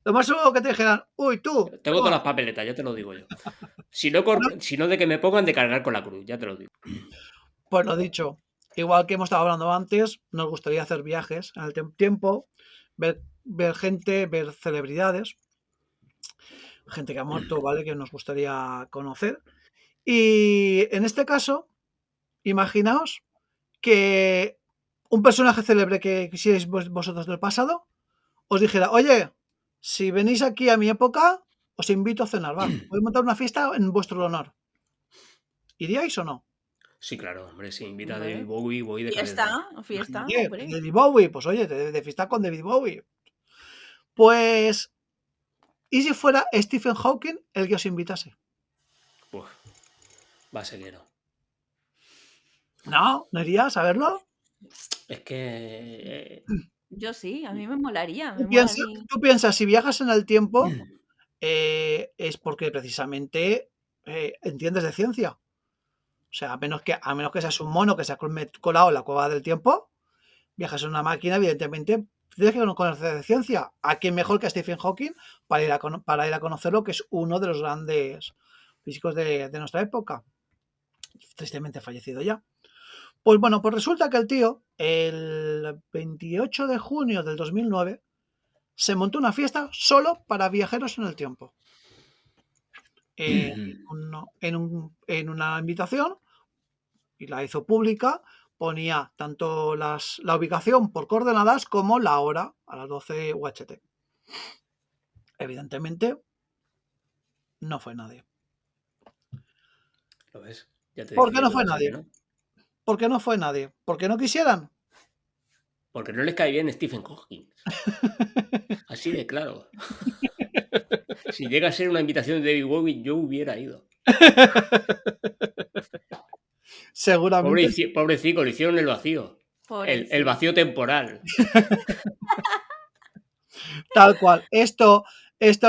S4: Lo más seguro que te dijeran, uy, tú.
S2: Tengo todas las papeletas, ya te lo digo yo. Si no de que me pongan de cargar con la cruz, ya te lo digo.
S4: Pues lo dicho, igual que hemos estado hablando antes, nos gustaría hacer viajes en el tiempo, ver gente, ver celebridades, gente que ha muerto, ¿vale? Que nos gustaría conocer. Y en este caso, imaginaos que un personaje célebre que quisierais vosotros del pasado os dijera, oye, si venís aquí a mi época, os invito a cenar, va. Voy a montar una fiesta en vuestro honor. ¿Iríais o no?
S2: Sí, claro, hombre, si invita a
S3: Hombre,
S2: David Bowie, voy de
S3: fiesta,
S2: cabeza.
S3: fiesta,
S4: Oye,
S3: hombre.
S4: David Bowie, pues oye, de fiesta con David Bowie. Pues, ¿y si fuera Stephen Hawking el que os invitase?
S2: Uf, va a ser que no.
S4: ¿No? ¿No irías a verlo?
S2: Es que...
S3: Yo sí, a mí me molaría.
S4: Tú piensas, si viajas en el tiempo, es porque precisamente entiendes de ciencia. O sea, a menos que seas un mono que se ha colado en la cueva del tiempo, viajas en una máquina, evidentemente tienes que conocer de ciencia. ¿A quién mejor que a Stephen Hawking para ir a conocerlo, que es uno de los grandes físicos de nuestra época? Tristemente fallecido ya. Pues bueno, pues resulta que el tío, el 28 de junio del 2009, se montó una fiesta solo para viajeros en el tiempo. En una invitación, y la hizo pública, ponía tanto la ubicación por coordenadas como la hora, a las 12 UHT. Evidentemente, no fue nadie.
S2: ¿Lo ves? Ya te
S4: ¿Por
S2: dije
S4: qué
S2: yo
S4: no
S2: que
S4: fue
S2: va a ser que
S4: nadie?
S2: no.
S4: ¿Por qué no fue nadie? ¿Porque no quisieran?
S2: Porque no les cae bien Stephen Hawking. Así de claro. Si llega a ser una invitación de David Bowie, yo hubiera ido.
S4: Seguramente.
S2: Pobrecito, le hicieron el vacío. El vacío temporal.
S4: Tal cual. Esto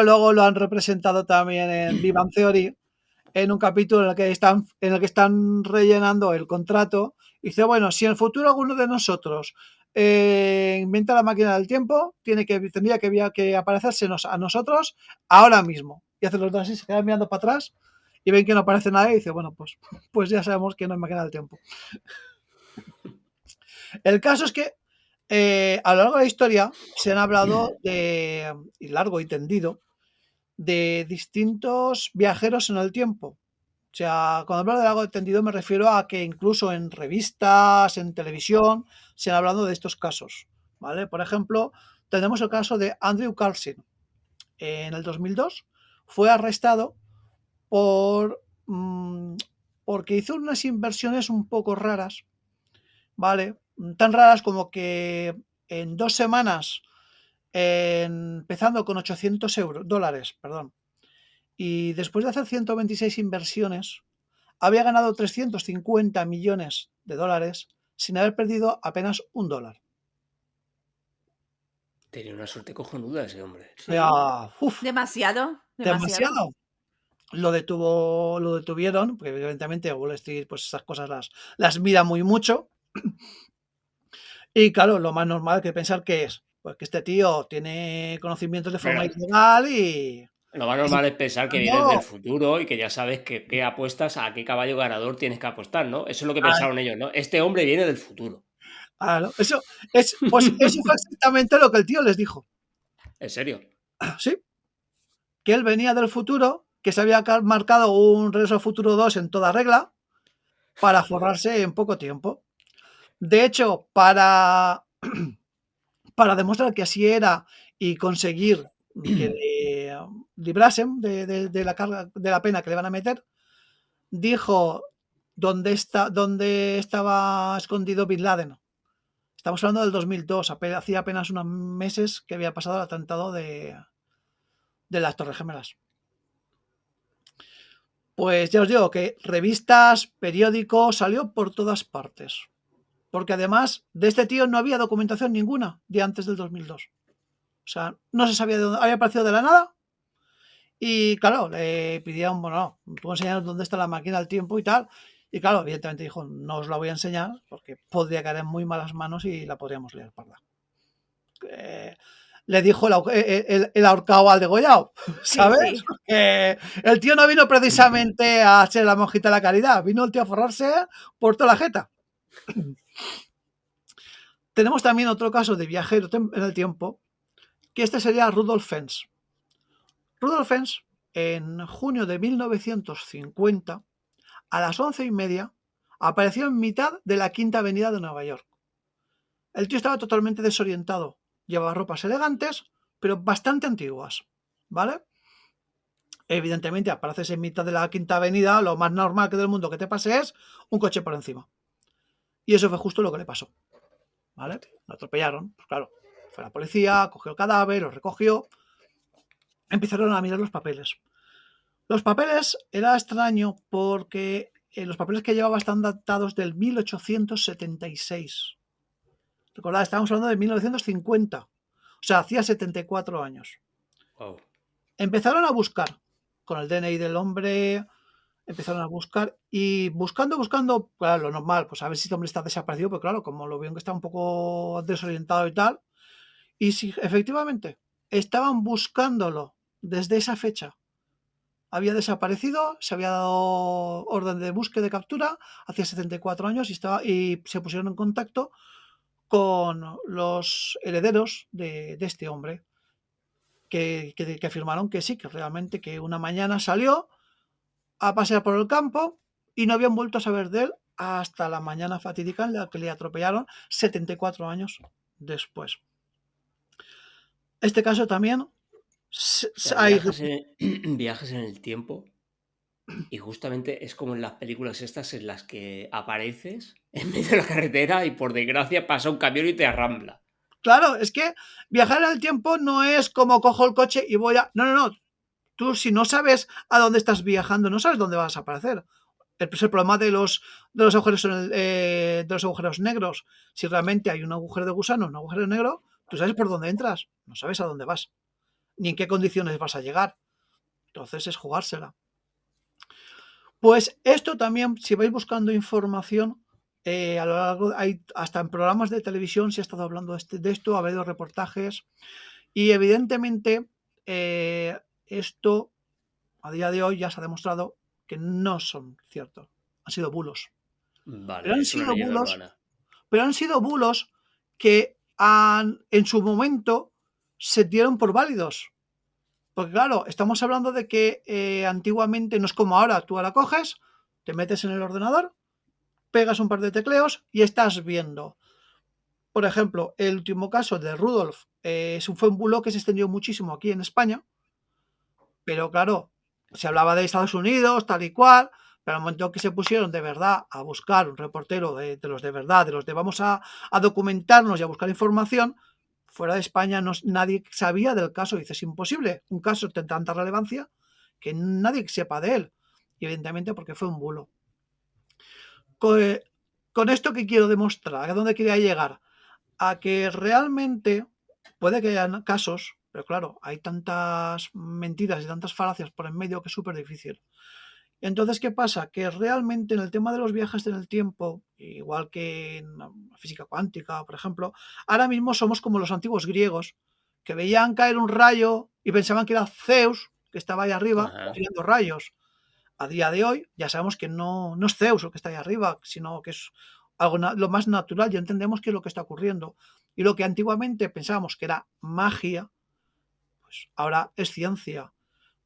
S4: luego lo han representado también en Big Bang Theory, en un capítulo en el que están rellenando el contrato. Y dice, bueno, si en el futuro alguno de nosotros inventa la máquina del tiempo, tendría que aparecérsenos a nosotros ahora mismo. Y hacen los dos así, se quedan mirando para atrás y ven que no aparece nadie y dice, bueno, pues ya sabemos que no hay máquina del tiempo. El caso es que A lo largo de la historia se han hablado de, y largo y tendido, de distintos viajeros en el tiempo. O sea, cuando hablo de largo y tendido me refiero a que incluso en revistas, en televisión, se han hablado de estos casos, ¿vale? Por ejemplo, tenemos el caso de Andrew Carlson. En el 2002 fue arrestado por, porque hizo unas inversiones un poco raras, ¿vale? Tan raras como que en 2 semanas, empezando con $800, perdón, y después de hacer 126 inversiones, había ganado 350 millones de dólares sin haber perdido apenas $1.
S2: Tenía una suerte cojonuda ese hombre.
S4: O sea,
S3: Demasiado.
S4: demasiado. Lo detuvieron, porque evidentemente Wall Street, pues esas cosas las mira muy mucho. Y claro, lo más normal que pensar que es, pues que este tío tiene conocimientos de forma ilegal y
S2: Lo más normal es pensar que vienes
S4: no,
S2: del futuro y que ya sabes que qué apuestas, a qué caballo ganador tienes que apostar, ¿no? Eso es lo que pensaron ellos, ¿no? Este hombre viene del futuro.
S4: claro, pues eso fue exactamente lo que el tío les dijo.
S2: ¿En serio?
S4: Sí, que él venía del futuro, que se había marcado un Regreso al Futuro 2 en toda regla para forrarse en poco tiempo. De hecho, para demostrar que así era y conseguir que le librasen de la carga, de la pena que le van a meter, dijo dónde estaba escondido Bin Laden. Estamos hablando del 2002, hacía apenas unos meses que había pasado el atentado de las Torres Gemelas. Pues ya os digo que revistas, periódicos, salió por todas partes. Porque además de este tío no había documentación ninguna de antes del 2002. O sea, no se sabía de dónde había aparecido de la nada. Y claro, le pidieron, bueno, puedo enseñaros dónde está la máquina del tiempo y tal. Y claro, evidentemente dijo, no os la voy a enseñar porque podría caer en muy malas manos y la podríamos liar parda. Le dijo el ahorcado al degollado, ¿sabes?
S3: Sí, sí.
S4: El tío no vino precisamente a ser la monjita de la caridad, vino el tío a forrarse por toda la jeta. Tenemos también otro caso de viajero en el tiempo, que este sería Rudolf Fens. Rudolf Fens, en junio de 1950, a las 11:30, apareció en mitad de la Quinta Avenida de Nueva York. El tío estaba totalmente desorientado. Llevaba ropas elegantes, pero bastante antiguas, ¿vale? Evidentemente, apareces en mitad de la Quinta Avenida, lo más normal que del mundo que te pase es un coche por encima. Y eso fue justo lo que le pasó, ¿vale? Lo atropellaron, pues claro. Fue la policía, cogió el cadáver, lo recogió. Empezaron a mirar los papeles. Los papeles era extraño porque los papeles que llevaba están datados del 1876. Recordad, estábamos hablando de 1950. O sea, hacía 74 años.
S2: Wow.
S4: Empezaron a buscar con el DNI del hombre, empezaron a buscar y buscando, claro, lo normal, pues a ver si este hombre está desaparecido, pues claro, como lo vieron que está un poco desorientado y tal, y si efectivamente estaban buscándolo desde esa fecha, había desaparecido, se había dado orden de búsqueda de captura, hacía 74 años y se pusieron en contacto con los herederos de este hombre, que afirmaron que sí, que realmente que una mañana salió a pasear por el campo y no habían vuelto a saber de él hasta la mañana fatídica en la que le atropellaron 74 años después. Este caso también
S2: O sea,
S4: hay...
S2: viajes en el tiempo y justamente es como en las películas estas en las que apareces en medio de la carretera y por desgracia pasa un camión y te arrambla.
S4: Claro, es que viajar en el tiempo no es como cojo el coche y voy a... No. Tú si no sabes a dónde estás viajando, no sabes dónde vas a aparecer. Es el problema de los agujeros negros. Si realmente hay un agujero de gusano, un agujero negro, tú sabes por dónde entras, no sabes a dónde vas, ni en qué condiciones vas a llegar. Entonces es jugársela. Pues esto también, si vais buscando información, a lo largo, hasta en programas de televisión se ha estado hablando de esto, ha habido reportajes y evidentemente esto a día de hoy ya se ha demostrado que no son ciertos, han sido bulos.
S2: Vale,
S4: Pero han
S2: es una
S4: sido
S2: leyenda
S4: bulos,
S2: urbana.
S4: pero han sido bulos que en su momento se dieron por válidos. Porque claro, estamos hablando de que antiguamente no es como ahora, tú ahora coges, te metes en el ordenador, pegas un par de tecleos y estás viendo. Por ejemplo, el último caso de Rudolf fue un bulo que se extendió muchísimo aquí en España, pero claro, se hablaba de Estados Unidos, tal y cual, pero al momento que se pusieron de verdad a buscar un reportero de los de verdad, de los de vamos a documentarnos y a buscar información, fuera de España nadie sabía del caso. Dice, es imposible, un caso de tanta relevancia que nadie sepa de él. Y evidentemente porque fue un bulo. Con esto que quiero demostrar, ¿a dónde quería llegar? A que realmente puede que haya casos, pero claro, hay tantas mentiras y tantas falacias por en medio que es súper difícil. Entonces, ¿qué pasa? Que realmente en el tema de los viajes en el tiempo, igual que en la física cuántica, por ejemplo, ahora mismo somos como los antiguos griegos, que veían caer un rayo y pensaban que era Zeus, que estaba ahí arriba,
S2: Ajá.
S4: tirando rayos. A día de hoy ya sabemos que no es Zeus el que está ahí arriba, sino que es algo lo más natural, ya entendemos qué es lo que está ocurriendo. Y lo que antiguamente pensábamos que era magia, pues ahora es ciencia.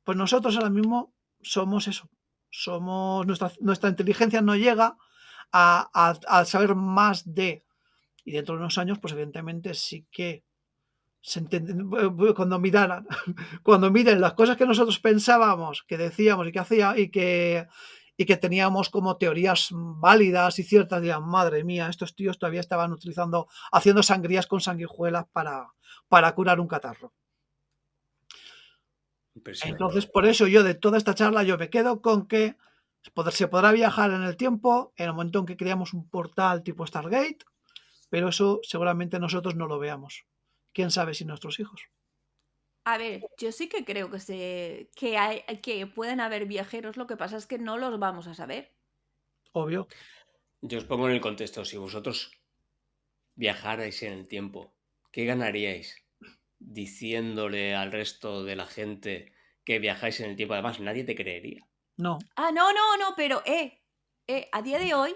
S4: Pues nosotros ahora mismo somos eso. Somos nuestra inteligencia no llega a saber más de. Y dentro de unos años, pues evidentemente sí que se cuando miraran, cuando miren las cosas que nosotros pensábamos, que decíamos y que hacía y que teníamos como teorías válidas y ciertas, dirán, madre mía, estos tíos todavía estaban haciendo sangrías con sanguijuelas para curar un catarro.
S2: Impresionante.
S4: Entonces, por eso yo de toda esta charla yo me quedo con que se podrá viajar en el tiempo en el momento en que creamos un portal tipo Stargate, pero eso seguramente nosotros no lo veamos. ¿Quién sabe si nuestros hijos?
S3: A ver, yo sí que creo que pueden haber viajeros, lo que pasa es que no los vamos a saber.
S4: Obvio.
S2: Yo os pongo en el contexto, si vosotros viajarais en el tiempo, ¿qué ganaríais diciéndole al resto de la gente que viajáis en el tiempo? Además, nadie te creería.
S4: No.
S3: Ah, no, pero a día de hoy,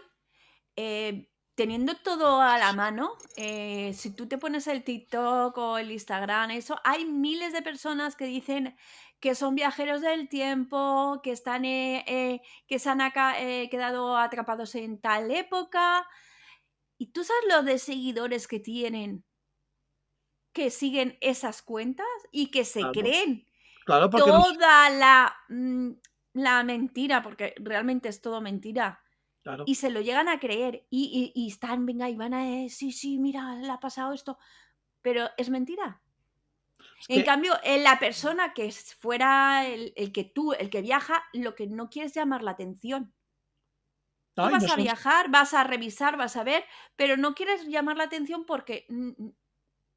S3: teniendo todo a la mano, si tú te pones el TikTok o el Instagram, eso, hay miles de personas que dicen que son viajeros del tiempo, que están, que se han quedado atrapados en tal época. ¿Y tú sabes lo de seguidores que tienen que siguen esas cuentas y que se
S4: Claro,
S3: creen
S4: claro, porque
S3: toda la mentira, porque realmente es todo mentira?
S4: claro.
S3: Y se lo llegan a creer y están, venga, y van a, sí, mira, le ha pasado esto, pero es mentira.
S4: Es
S3: En
S4: que,
S3: cambio, la persona que fuera el que viaja, lo que no quiere es llamar la atención. Tú
S4: ay, no
S3: vas a
S4: son,
S3: viajar, vas a revisar, vas a ver, pero no quieres llamar la atención porque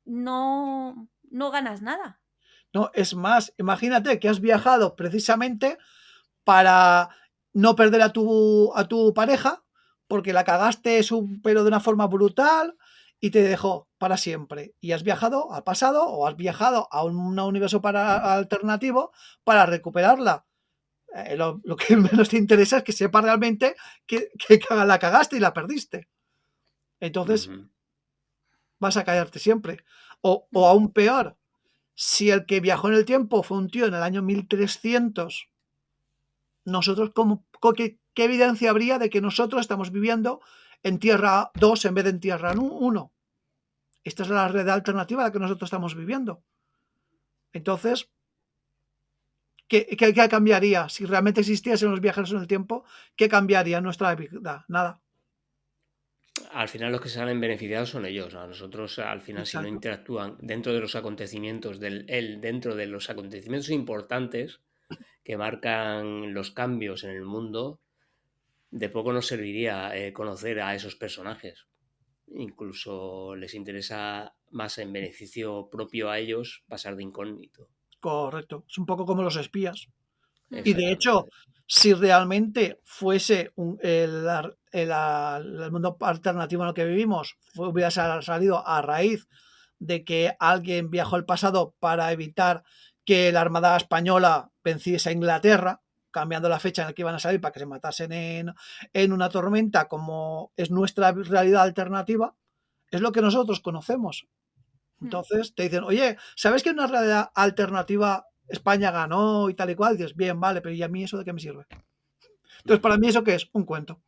S3: no ganas nada.
S4: no, es más, imagínate que has viajado precisamente para no perder a tu pareja, porque la cagaste pero de una forma brutal y te dejó para siempre. Y has viajado al pasado o has viajado a un universo alternativo para recuperarla. Lo que menos te interesa es que sepa realmente que la cagaste y la perdiste. Entonces
S2: Ujú.
S4: vas a callarte siempre. O aún peor, si el que viajó en el tiempo fue un tío en el año 1300, nosotros, ¿qué evidencia habría de que nosotros estamos viviendo en Tierra 2 en vez de en Tierra 1? Esta es la realidad alternativa a la que nosotros estamos viviendo. Entonces, ¿qué cambiaría? Si realmente existiesen los viajeros en el tiempo, ¿qué cambiaría en nuestra vida? Nada.
S2: Al final los que salen beneficiados son ellos. A nosotros, al final, si no
S4: Exacto.
S2: interactúan dentro de los acontecimientos dentro de los acontecimientos importantes que marcan los cambios en el mundo, de poco nos serviría conocer a esos personajes. Incluso les interesa más en beneficio propio a ellos pasar de incógnito.
S4: Correcto. Es un poco como los espías. Y de hecho,
S2: Exactamente.
S4: si realmente fuese el mundo alternativo en el que vivimos, hubiera salido a raíz de que alguien viajó al pasado para evitar que la Armada Española venciese a Inglaterra, cambiando la fecha en la que iban a salir para que se matasen en una tormenta, como es nuestra realidad alternativa, es lo que nosotros conocemos. Entonces te dicen, oye, ¿sabes que en una realidad alternativa España ganó y tal y cual? Dices, bien, vale, pero ¿y a mí eso de qué me sirve? Entonces, para mí, ¿eso qué es? Un cuento.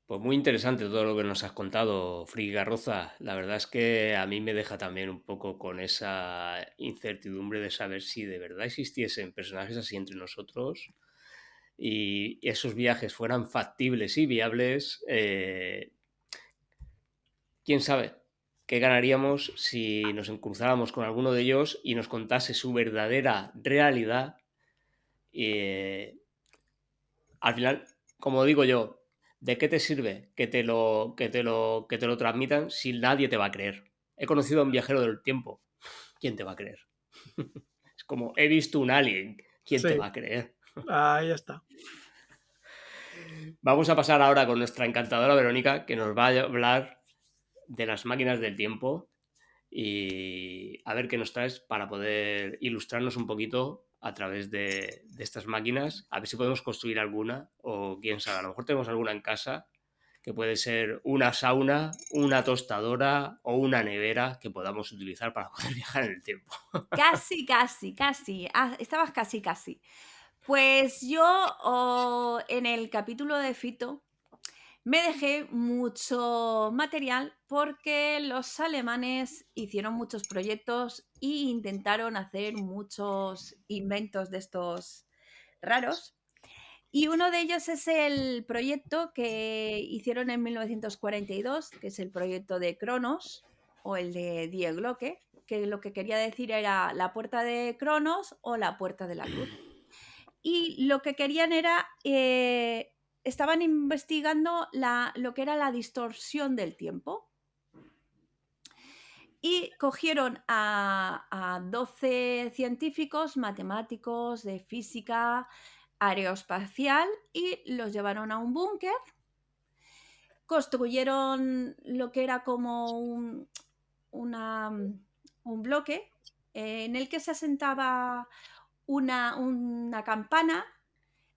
S2: Pues muy interesante todo lo que nos has contado, Friki Garroza. La verdad es que a mí me deja también un poco con esa incertidumbre de saber si de verdad existiesen personajes así entre nosotros y esos viajes fueran factibles y viables. ¿Quién sabe qué ganaríamos si nos cruzáramos con alguno de ellos y nos contase su verdadera realidad? Al final, como digo yo, ¿de qué te sirve que te lo transmitan si nadie te va a creer? He conocido a un viajero del tiempo. ¿Quién te va a creer? Es como, he visto un alien. ¿Quién te
S4: Sí,
S2: va a creer?
S4: ahí está.
S2: Vamos a pasar ahora con nuestra encantadora Verónica, que nos va a hablar de las máquinas del tiempo y a ver qué nos traes para poder ilustrarnos un poquito a través de estas máquinas, a ver si podemos construir alguna o quién sabe, a lo mejor tenemos alguna en casa que puede ser una sauna, una tostadora o una nevera que podamos utilizar para poder viajar en el tiempo.
S3: Casi, casi, casi. Estabas casi, casi. Pues yo en el capítulo de Fito me dejé mucho material porque los alemanes hicieron muchos proyectos e intentaron hacer muchos inventos de estos raros. Y uno de ellos es el proyecto que hicieron en 1942, que es el proyecto de Cronos o el de Die Glocke, que lo que quería decir era la puerta de Cronos o la puerta de la cruz. Y lo que querían era, estaban investigando lo que era la distorsión del tiempo. Y cogieron a 12 científicos, matemáticos, de física, aeroespacial, y los llevaron a un búnker. Construyeron lo que era como un bloque en el que se asentaba una campana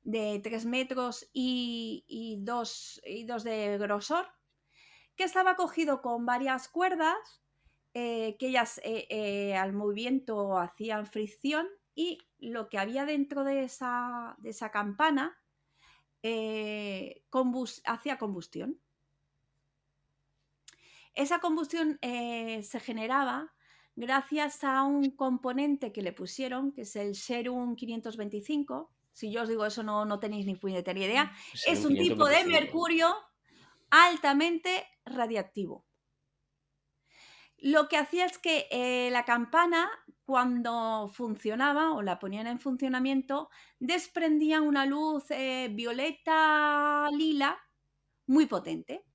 S3: de 3 metros y 2 de grosor, que estaba cogido con varias cuerdas, que ellas al movimiento hacían fricción, y lo que había dentro de esa campana hacía combustión. Esa combustión se generaba gracias a un componente que le pusieron, que es el Serum 525. Si yo os digo eso, no tenéis ni puñetera idea.
S2: Serum
S3: Es un tipo de
S2: 525.
S3: mercurio altamente radiactivo. Lo que hacía es que la campana, cuando funcionaba o la ponían en funcionamiento, desprendía una luz violeta lila muy potente.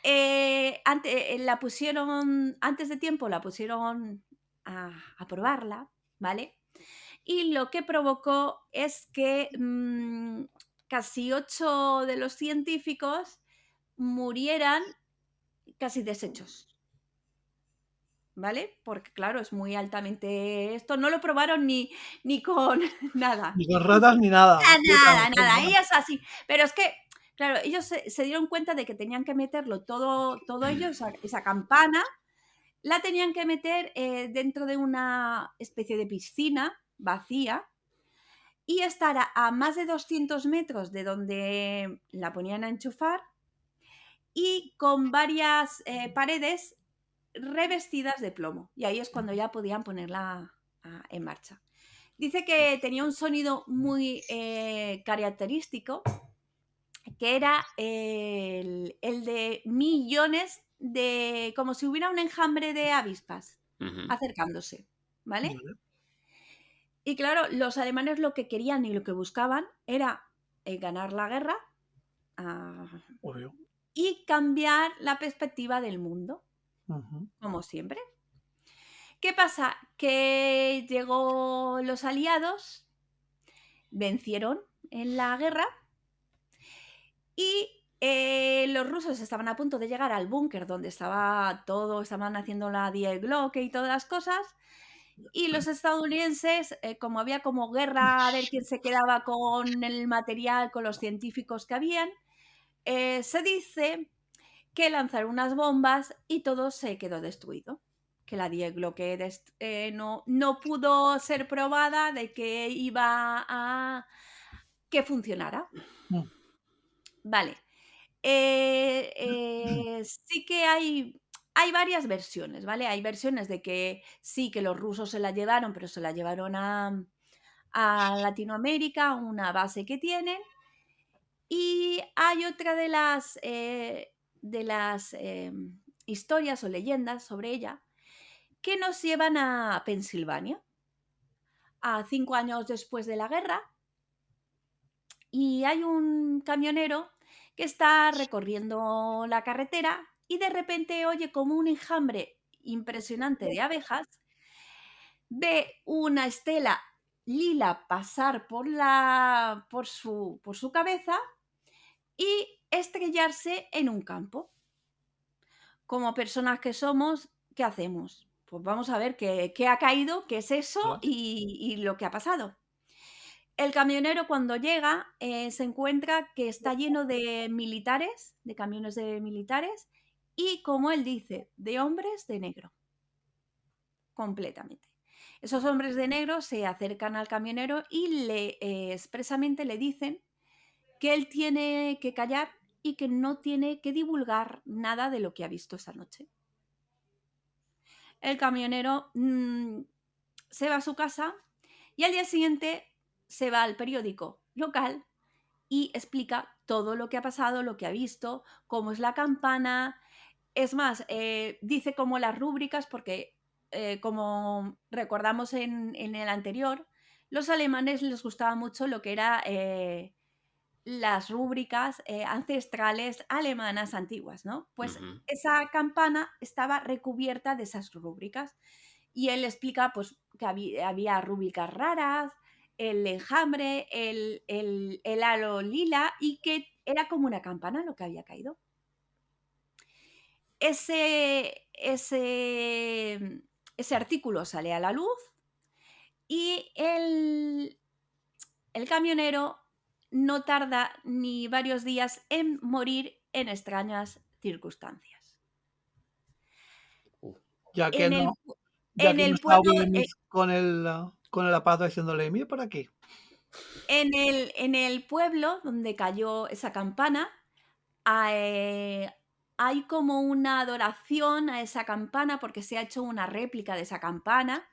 S3: La pusieron, antes de tiempo la pusieron a probarla, ¿vale? Y lo que provocó es que casi 8 de los científicos murieran casi deshechos, ¿vale? Porque claro, es muy altamente esto, no lo probaron ni con nada.
S4: Ni con ratas ni nada.
S3: Nada, ellos así. Pero es que, claro, ellos se dieron cuenta de que tenían que meterlo todo ellos, esa campana, la tenían que meter dentro de una especie de piscina vacía y estar a más de 200 metros de donde la ponían a enchufar, y con varias paredes revestidas de plomo. Y ahí es cuando ya podían ponerla en marcha. Dice que tenía un sonido muy característico, que era el de millones de, como si hubiera un enjambre de avispas acercándose, ¿vale?
S4: Vale.
S3: Y claro, los alemanes lo que querían y lo que buscaban era ganar la guerra
S4: Obvio.
S3: y cambiar la perspectiva del mundo,
S4: Ujú.
S3: como siempre. ¿Qué pasa? Que llegó los aliados, vencieron en la guerra y los rusos estaban a punto de llegar al búnker donde estaba todo, estaban haciendo la Die Glocke y todas las cosas, y los estadounidenses, como había como guerra a ver quién se quedaba con el material, con los científicos que habían, se dice que lanzaron unas bombas y todo se quedó destruido. Que la Die Glocke no pudo ser probada de que iba a que funcionara.
S4: Mm.
S3: Vale. Sí que hay varias versiones, ¿vale? Hay versiones de que sí, que los rusos se la llevaron, pero se la llevaron a Latinoamérica, una base que tienen. Y hay otra de las historias o leyendas sobre ella que nos llevan a Pensilvania, a 5 años después de la guerra, y hay un camionero que está recorriendo la carretera y de repente oye como un enjambre impresionante de abejas, ve una estela lila pasar por su cabeza y estrellarse en un campo. Como personas que somos, ¿qué hacemos? Pues vamos a ver qué ha caído, qué es eso
S2: Claro.
S3: y lo que ha pasado. El camionero cuando llega se encuentra que está lleno de militares, de camiones de militares y, como él dice, de hombres de negro, completamente. Esos hombres de negro se acercan al camionero y expresamente le dicen que él tiene que callar y que no tiene que divulgar nada de lo que ha visto esa noche. El camionero se va a su casa y al día siguiente se va al periódico local y explica todo lo que ha pasado, lo que ha visto, cómo es la campana. Es más, dice como las rúbricas, porque como recordamos en el anterior, los alemanes les gustaba mucho lo que era las rúbricas ancestrales alemanas antiguas, ¿no? Pues esa campana estaba recubierta de esas rúbricas. Y él explica pues, que había rúbricas raras, el enjambre, el halo lila y que era como una campana lo que había caído. Ese artículo sale a la luz y el camionero no tarda ni varios días en morir en extrañas circunstancias.
S4: Ya que
S3: En el,
S4: no, ya
S3: en
S4: que no
S3: el
S4: está
S3: pueblo,
S4: Wladimir con el aparato diciéndole, mira por aquí.
S3: en el pueblo donde cayó esa campana, hay como una adoración a esa campana porque se ha hecho una réplica de esa campana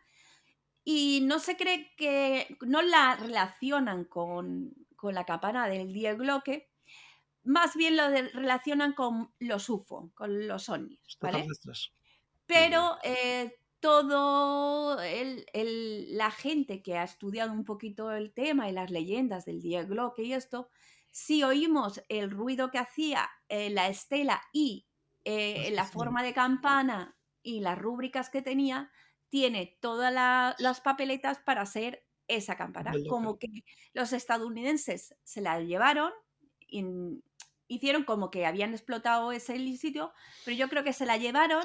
S3: y no se cree que no la relacionan con la campana del Die Glocke, más bien lo relacionan con los UFO, con los ovnis, ¿vale?
S4: Extraterrestres.
S3: Pero todo la gente que ha estudiado un poquito el tema y las leyendas del Die Glocke y esto, si oímos el ruido que hacía la estela y la forma de campana y las rúbricas que tenía, tiene todas las papeletas para ser esa campana.
S4: Del
S3: Como que los estadounidenses se la llevaron, hicieron como que habían explotado ese sitio, pero yo creo que se la llevaron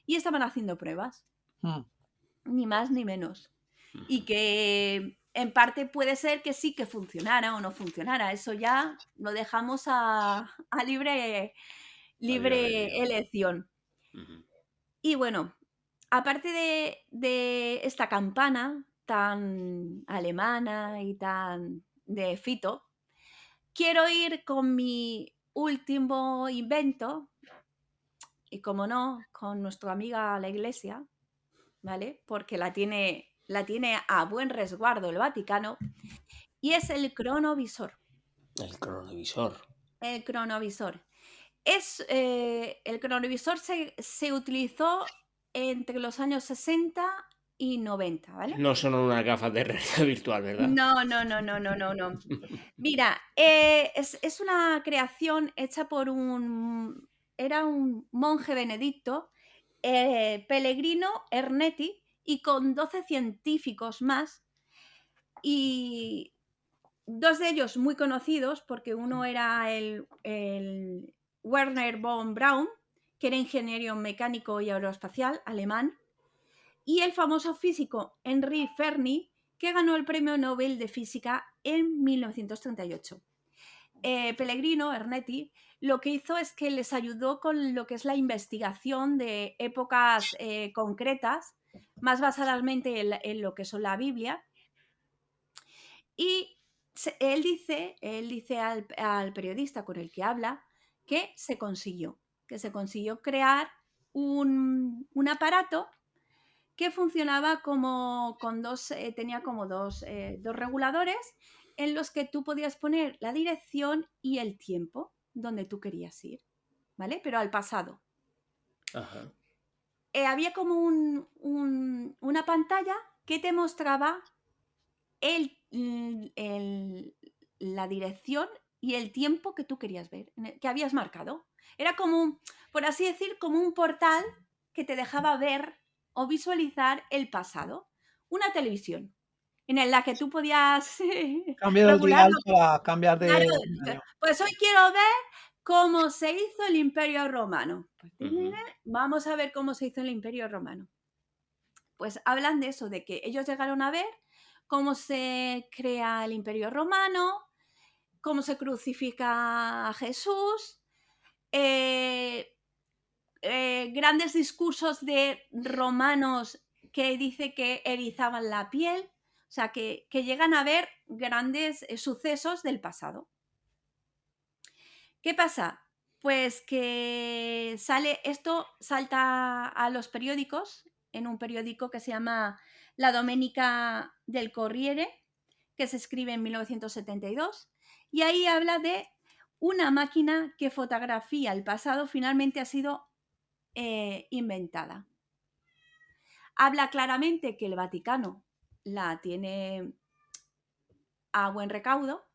S3: y estaban haciendo pruebas, ni más ni menos. Y que en parte puede ser que sí que funcionara o no funcionara. Eso ya lo dejamos a libre elección. Y bueno, aparte de esta campana tan alemana y tan de Fito, quiero ir con mi último invento, y como no, con nuestra amiga la Iglesia, ¿vale? Porque la tiene a buen resguardo el Vaticano, y es el cronovisor.
S2: El cronovisor.
S3: El cronovisor. El cronovisor se utilizó entre los años 60 y 90, ¿vale?
S2: No son unas gafas de realidad virtual, ¿verdad?
S3: No. Mira, es una creación hecha por era un monje benedicto, Pellegrino Ernetti, y con 12 científicos más, y 2 de ellos muy conocidos, porque uno era el Werner von Braun, que era ingeniero mecánico y aeroespacial alemán, y el famoso físico Henri Fermi, que ganó el Premio Nobel de Física en 1938. Pellegrino, Ernetti, lo que hizo es que les ayudó con lo que es la investigación de épocas concretas, más basadamente en lo que son la Biblia. Y él dice al periodista con el que habla que se consiguió crear un aparato que funcionaba como con tenía como dos reguladores en los que tú podías poner la dirección y el tiempo donde tú querías ir, ¿vale? Pero al pasado.
S2: Ajá.
S3: Había como una pantalla que te mostraba la dirección y el tiempo que tú querías ver, que habías marcado. Era como, por así decir, como un portal que te dejaba ver o visualizar el pasado. Una televisión en la que tú podías
S4: Cambiar el
S3: regular
S4: dial para cambiar de
S3: Claro,
S4: año.
S3: pues hoy quiero ver cómo se hizo el Imperio Romano.
S2: Ujú.
S3: Vamos a ver cómo se hizo el Imperio Romano. Pues hablan de eso, de que ellos llegaron a ver cómo se crea el Imperio Romano, cómo se crucifica a Jesús, grandes discursos de romanos que dice que erizaban la piel, o sea, que llegan a ver grandes sucesos del pasado. ¿Qué pasa? Pues que salta a los periódicos, en un periódico que se llama La Domenica del Corriere, que se escribe en 1972, y ahí habla de una máquina que fotografía el pasado finalmente ha sido inventada. Habla claramente que el Vaticano la tiene a buen recaudo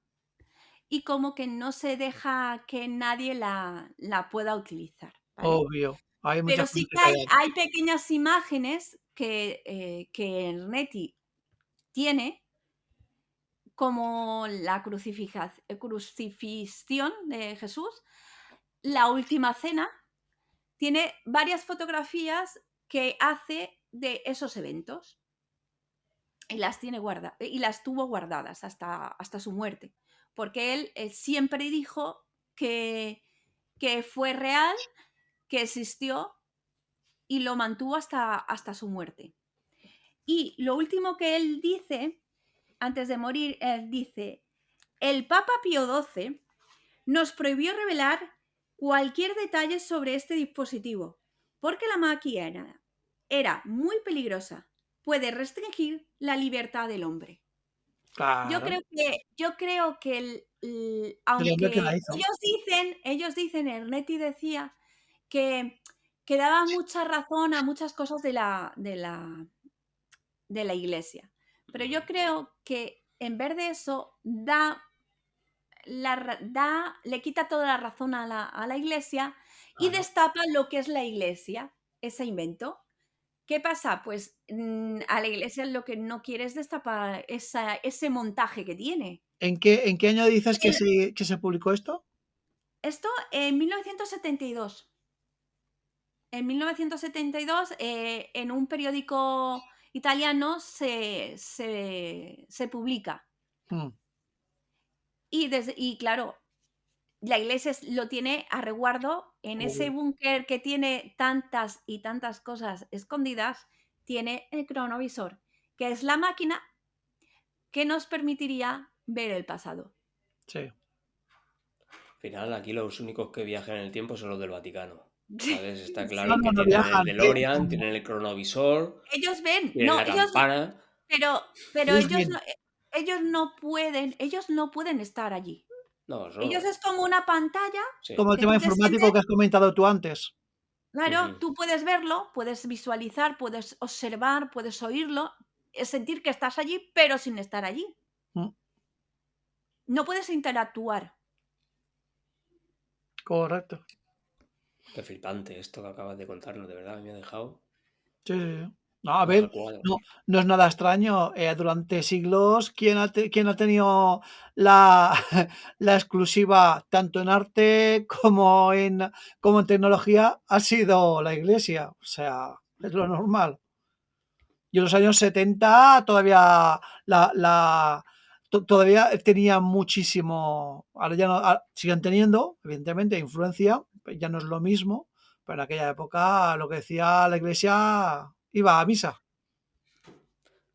S3: y como que no se deja que nadie la pueda utilizar, ¿vale?
S4: Obvio. Hay mucha
S3: Pero sí
S4: gente
S3: que
S4: que
S3: hay pequeñas imágenes que Ernetti tiene, como la crucifixión de Jesús, la última cena, tiene varias fotografías que hace de esos eventos y las tuvo guardadas hasta su muerte, porque él siempre dijo que fue real, que existió y lo mantuvo hasta su muerte. Y lo último que él dice, antes de morir, él dice: el Papa Pío XII nos prohibió revelar cualquier detalle sobre este dispositivo, porque la máquina era muy peligrosa, puede restringir la libertad del hombre. Yo
S4: Claro,
S3: creo que
S4: del hombre que
S3: aunque
S4: la hizo.
S3: ellos dicen, Ernetti decía que daba mucha razón a muchas cosas de la iglesia, pero yo creo que en vez de eso le quita toda la razón a la iglesia y
S4: Claro.
S3: destapa lo que es la iglesia, ese invento. ¿Qué pasa? Pues a la iglesia lo que no quiere es destapar ese montaje que tiene.
S4: ¿En qué año dices que se publicó esto?
S3: Esto en 1972. En 1972, en un periódico italiano se publica.
S4: Hmm.
S3: Y claro, la iglesia lo tiene a resguardo en ese búnker que tiene tantas y tantas cosas escondidas, tiene el cronovisor, que es la máquina que nos permitiría ver el pasado.
S4: Sí.
S2: Al final, aquí los únicos que viajan en el tiempo son los del Vaticano. ¿Sabes? Está claro
S4: No,
S2: que
S4: no
S2: tienen el
S4: viajan.
S2: DeLorean, tienen el cronovisor,
S3: Ellos ven,
S2: tienen
S3: no,
S2: la campana.
S3: pero
S4: Ellos bien.
S3: ellos no pueden estar allí.
S2: No,
S3: Ellos
S2: eso.
S3: es como una pantalla
S2: Sí.
S4: Como el
S3: que
S4: tema
S3: tú te sientes,
S4: informático que has comentado tú antes.
S3: claro,
S2: Ujú.
S3: tú puedes verlo, puedes visualizar, puedes observar, puedes oírlo, sentir que estás allí, pero sin estar allí.
S4: Mm,
S3: No puedes interactuar.
S4: correcto.
S2: Qué flipante esto que acabas de contarnos, de verdad, me ha dejado
S4: Sí, sí, sí. No, a
S2: un
S4: ver,
S2: recuadro.
S4: no es nada extraño. Durante siglos, ¿quién ha tenido la, la exclusiva tanto en arte como en tecnología? Ha sido la Iglesia. O sea, es lo normal. Y en los años 70 todavía todavía tenía muchísimo, ahora ya no, siguen teniendo, evidentemente, influencia, ya no es lo mismo, pero en aquella época lo que decía la iglesia iba a misa.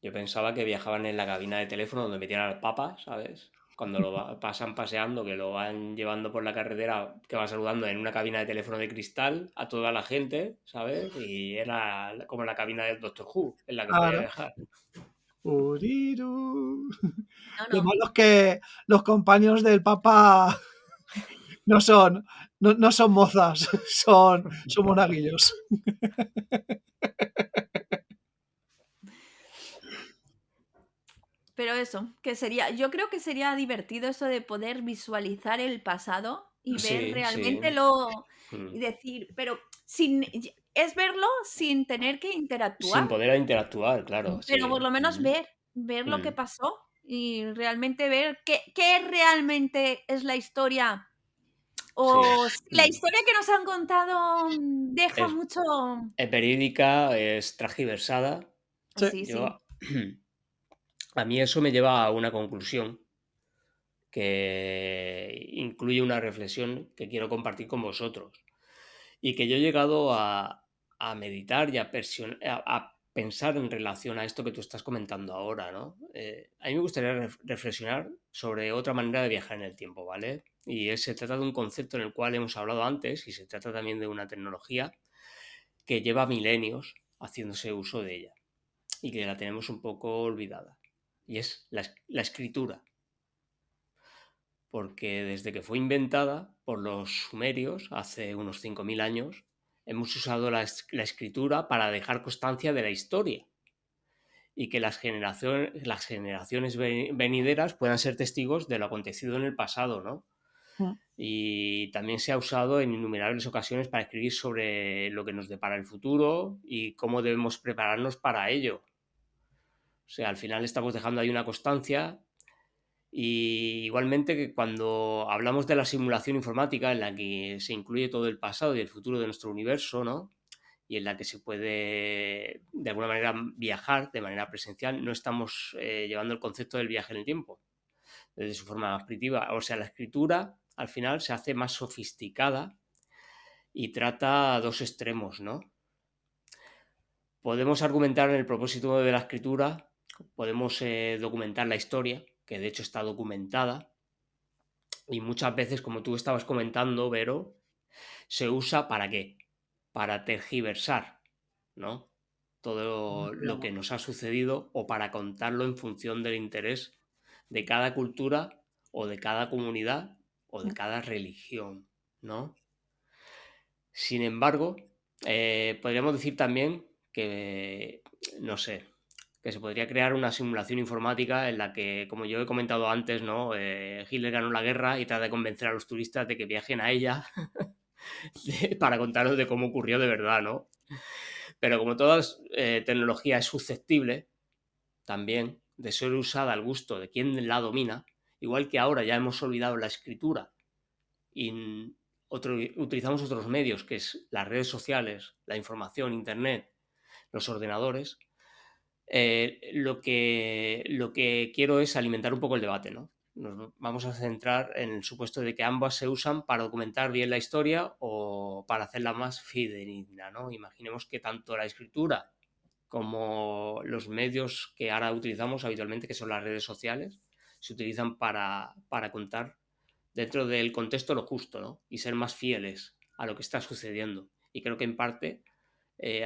S2: Yo pensaba que viajaban en la cabina de teléfono donde metían al Papa, ¿sabes? Cuando pasan paseando, que lo van llevando por la carretera, que va saludando en una cabina de teléfono de cristal a toda la gente, ¿sabes? Y era como la cabina del Doctor Who, en la que podía
S4: Claro.
S2: viajar.
S4: Uriru.
S3: No,
S4: Lo
S3: no.
S4: malo es que los compañeros del Papa no son mozas, son monaguillos.
S3: Pero eso, que sería, yo creo que sería divertido eso de poder visualizar el pasado y ver
S2: Sí,
S3: realmente
S2: sí.
S3: lo
S2: Mm.
S3: y decir, pero sin es verlo sin tener que interactuar,
S2: Sin poder interactuar, claro,
S3: pero por
S2: sí.
S3: lo menos
S2: Mm,
S3: ver lo que
S2: mm.
S3: pasó y realmente ver qué realmente es la historia
S2: Sí.
S3: o si la
S2: Mm.
S3: historia que nos han contado deja
S2: Es,
S3: mucho
S2: es verídica, es transgiversada.
S4: Sí.
S3: sí, sí.
S2: Yo, a mí eso me lleva a una conclusión que incluye una reflexión que quiero compartir con vosotros y que yo he llegado a meditar y a pensar en relación a esto que tú estás comentando ahora, ¿no? A mí me gustaría reflexionar sobre otra manera de viajar en el tiempo, ¿vale? Y se trata de un concepto en el cual hemos hablado antes y se trata también de una tecnología que lleva milenios haciéndose uso de ella y que la tenemos un poco olvidada. Y es la escritura, porque desde que fue inventada por los sumerios hace unos 5.000 años, hemos usado la escritura para dejar constancia de la historia y que las generaciones venideras puedan ser testigos de lo acontecido en el pasado, ¿no?
S4: Mm.
S2: Y también se ha usado en innumerables ocasiones para escribir sobre lo que nos depara el futuro y cómo debemos prepararnos para ello. O sea, al final estamos dejando ahí una constancia. Y igualmente que cuando hablamos de la simulación informática, en la que se incluye todo el pasado y el futuro de nuestro universo, ¿no? Y en la que se puede, de alguna manera, viajar de manera presencial, no estamos llevando el concepto del viaje en el tiempo desde su forma más primitiva. O sea, la escritura al final se hace más sofisticada y trata dos extremos, ¿no? Podemos argumentar en el propósito de la escritura, podemos documentar la historia, que de hecho está documentada, y muchas veces, como tú estabas comentando, Vero, se usa ¿para qué? Para tergiversar, ¿no? Todo lo que nos ha sucedido o para contarlo en función del interés de cada cultura o de cada comunidad o de cada religión, ¿no? Sin embargo, podríamos decir también que, no sé, que se podría crear una simulación informática en la que, como yo he comentado antes, ¿no? Hitler ganó la guerra y trata de convencer a los turistas de que viajen a ella para contarles de cómo ocurrió de verdad, ¿no? Pero como toda tecnología es susceptible también de ser usada al gusto de quien la domina, igual que ahora ya hemos olvidado la escritura y utilizamos otros medios, que es las redes sociales, la información, internet, los ordenadores, lo que quiero es alimentar un poco el debate, ¿no? Nos vamos a centrar en el supuesto de que ambas se usan para documentar bien la historia o para hacerla más fidedigna, ¿no? Imaginemos que tanto la escritura como los medios que ahora utilizamos habitualmente, que son las redes sociales, se utilizan para contar dentro del contexto lo justo, ¿no? Y ser más fieles a lo que está sucediendo. Y creo que en parte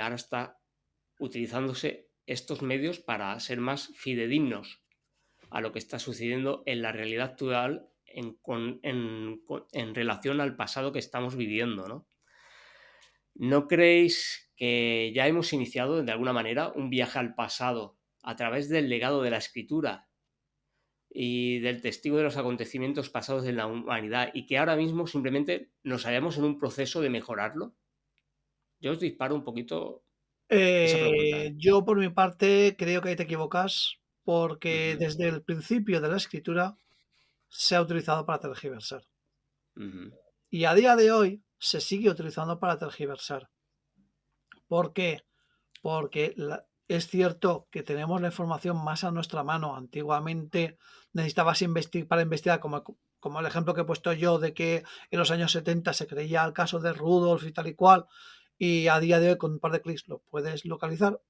S2: ahora está utilizándose estos medios para ser más fidedignos a lo que está sucediendo en la realidad actual en relación al pasado que estamos viviendo, ¿no? ¿No creéis que ya hemos iniciado de alguna manera un viaje al pasado a través del legado de la escritura y del testigo de los acontecimientos pasados en la humanidad y que ahora mismo simplemente nos hallamos en un proceso de mejorarlo? Yo os disparo un poquito esa pregunta.
S4: Yo por mi parte creo que ahí te equivocas porque
S2: Ujú,
S4: desde el principio de la escritura se ha utilizado para tergiversar.
S2: ujú,
S4: Y a día de hoy se sigue utilizando para tergiversar. ¿Por qué? Porque es cierto que tenemos la información más a nuestra mano. Antiguamente necesitabas para investigar, como el ejemplo que he puesto yo, de que en los años 70 se creía el caso de Rudolf y tal y cual, y a día de hoy con un par de clics lo puedes localizar.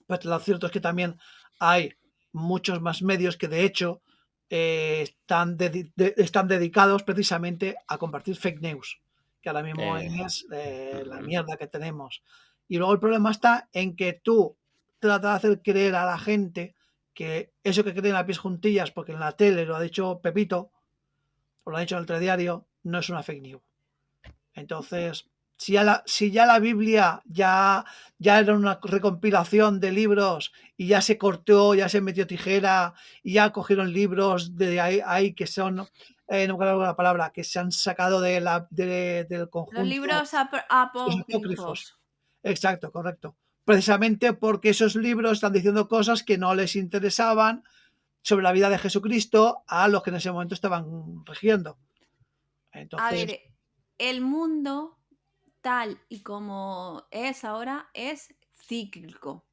S4: Pero lo cierto es que también hay muchos más medios que de hecho están dedicados precisamente a compartir fake news, que ahora mismo es la mierda que tenemos. Y luego el problema está en que tú tratas de hacer creer a la gente que eso que creen a pies juntillas, porque en la tele lo ha dicho Pepito, o lo ha dicho en el telediario, no es una fake news. Entonces, si ya la Biblia ya era una recompilación de libros y ya se cortó, ya se metió tijera y ya cogieron libros de ahí que son, no me acuerdo la palabra, que se han sacado del conjunto.
S3: Los libros
S4: Los
S3: apócrifos.
S4: Exacto, correcto. Precisamente porque esos libros están diciendo cosas que no les interesaban sobre la vida de Jesucristo a los que en ese momento estaban rigiendo. Entonces,
S3: a ver, el mundo tal y como es ahora es cíclico.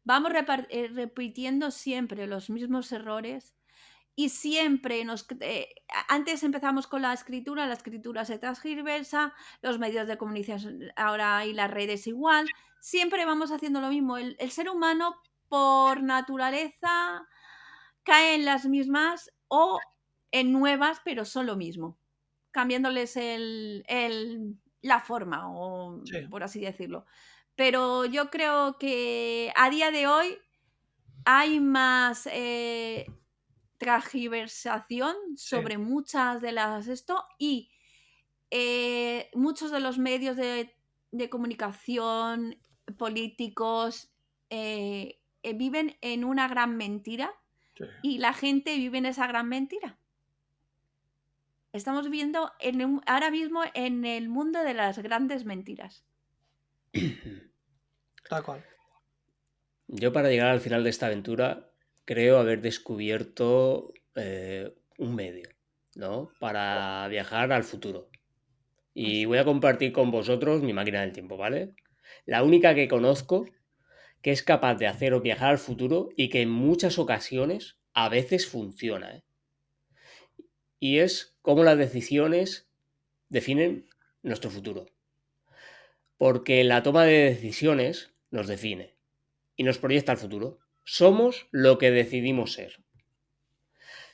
S3: Vamos repitiendo siempre los mismos errores y siempre antes empezamos con la escritura se transgiversa, los medios de comunicación ahora y las redes igual, siempre vamos haciendo lo mismo. El ser humano por naturaleza cae en las mismas o en nuevas, pero son lo mismo, cambiándoles la forma, o
S4: sí,
S3: por así decirlo. Pero yo creo que a día de hoy hay más transgiversación sobre muchas de las y muchos de los medios de comunicación políticos viven en una gran mentira
S4: sí.
S3: y la gente vive en esa gran mentira. Estamos viviendo ahora mismo en el mundo de las grandes mentiras.
S4: Tal cual.
S2: Yo, para llegar al final de esta aventura, creo haber descubierto un medio, ¿no?, para viajar al futuro. Y voy a compartir con vosotros mi máquina del tiempo, ¿vale? La única que conozco que es capaz de haceros viajar al futuro y que en muchas ocasiones a veces funciona, ¿eh? Y es cómo las decisiones definen nuestro futuro. Porque la toma de decisiones nos define y nos proyecta al futuro. Somos lo que decidimos ser.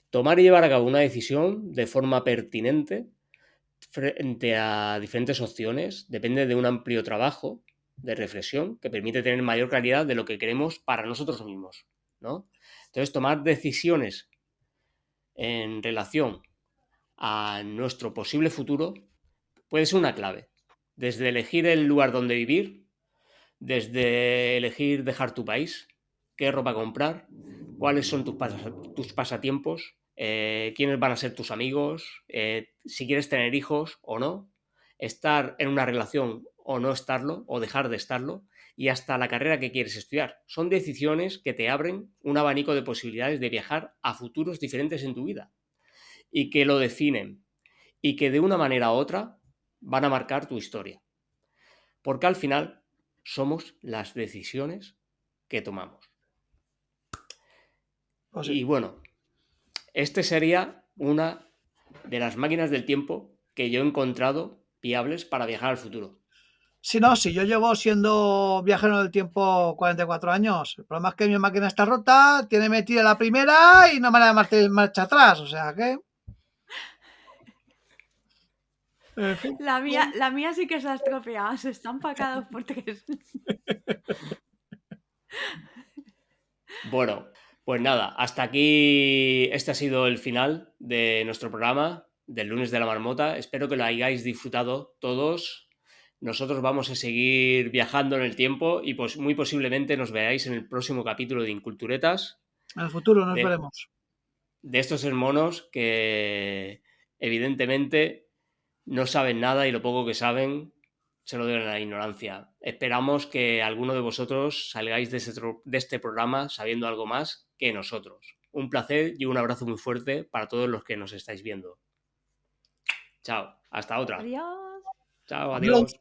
S2: Tomar y llevar a cabo una decisión de forma pertinente frente a diferentes opciones depende de un amplio trabajo de reflexión que permite tener mayor claridad de lo que queremos para nosotros mismos, ¿no? Entonces, tomar decisiones en relación a nuestro posible futuro puede ser una clave. Desde elegir el lugar donde vivir, desde elegir dejar tu país, qué ropa comprar, cuáles son tus pasatiempos, quiénes van a ser tus amigos, si quieres tener hijos o no, estar en una relación o no estarlo, o dejar de estarlo, y hasta la carrera que quieres estudiar. Son decisiones que te abren un abanico de posibilidades de viajar a futuros diferentes en tu vida y que lo definen y que de una manera u otra van a marcar tu historia. Porque al final somos las decisiones que tomamos.
S4: Pues sí.
S2: Y bueno, este sería una de las máquinas del tiempo que yo he encontrado viables para viajar al futuro.
S4: Si no, si yo llevo siendo viajero del tiempo 44 años. El problema es que mi máquina está rota, tiene metida la primera y no me da marcha atrás. O sea que... En fin.
S3: La mía sí que se ha estropeado, se están empacados por 3.
S2: Bueno, pues nada, hasta aquí este ha sido el final de nuestro programa del lunes de la marmota. Espero que lo hayáis disfrutado todos. Nosotros vamos a seguir viajando en el tiempo y pues muy posiblemente nos veáis en el próximo capítulo de Inculturetas.
S4: En el futuro nos veremos.
S2: De estos hermanos que evidentemente no saben nada y lo poco que saben se lo deben a la ignorancia. Esperamos que alguno de vosotros salgáis de este programa sabiendo algo más que nosotros. Un placer y un abrazo muy fuerte para todos los que nos estáis viendo. Chao, hasta otra.
S3: Adiós.
S2: Chao, adiós.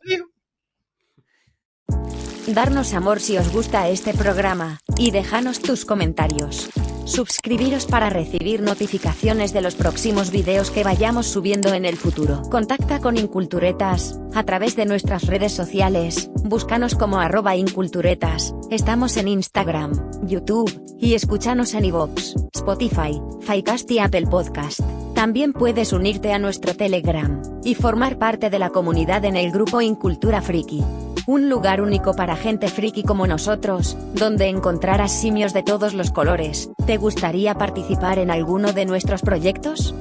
S1: Darnos amor si os gusta este programa, y dejanos tus comentarios. Suscribiros para recibir notificaciones de los próximos videos que vayamos subiendo en el futuro. Contacta con Inculturetas a través de nuestras redes sociales, búscanos como @Inculturetas, estamos en Instagram, YouTube, y escúchanos en iVoox, Spotify, Finecast y Apple Podcast. También puedes unirte a nuestro Telegram, y formar parte de la comunidad en el grupo Incultura Friki. Un lugar único para gente friki como nosotros, donde encontrarás simios de todos los colores. ¿Te gustaría participar en alguno de nuestros proyectos?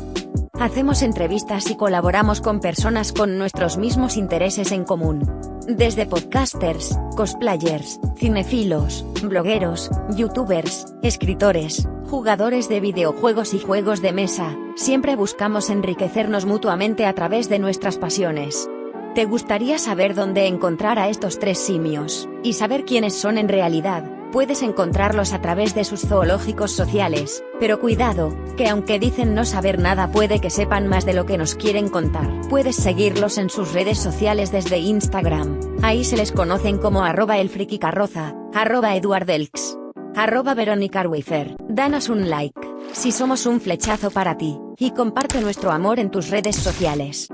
S1: Hacemos entrevistas y colaboramos con personas con nuestros mismos intereses en común. Desde podcasters, cosplayers, cinefilos, blogueros, youtubers, escritores, jugadores de videojuegos y juegos de mesa, siempre buscamos enriquecernos mutuamente a través de nuestras pasiones. ¿Te gustaría saber dónde encontrar a estos 3 simios, y saber quiénes son en realidad? Puedes encontrarlos a través de sus zoológicos sociales, pero cuidado, que aunque dicen no saber nada puede que sepan más de lo que nos quieren contar. Puedes seguirlos en sus redes sociales desde Instagram, ahí se les conocen como @elfrikicarroza, @eduardelx, @veronicarwifer. Danos un like, si somos un flechazo para ti, y comparte nuestro amor en tus redes sociales.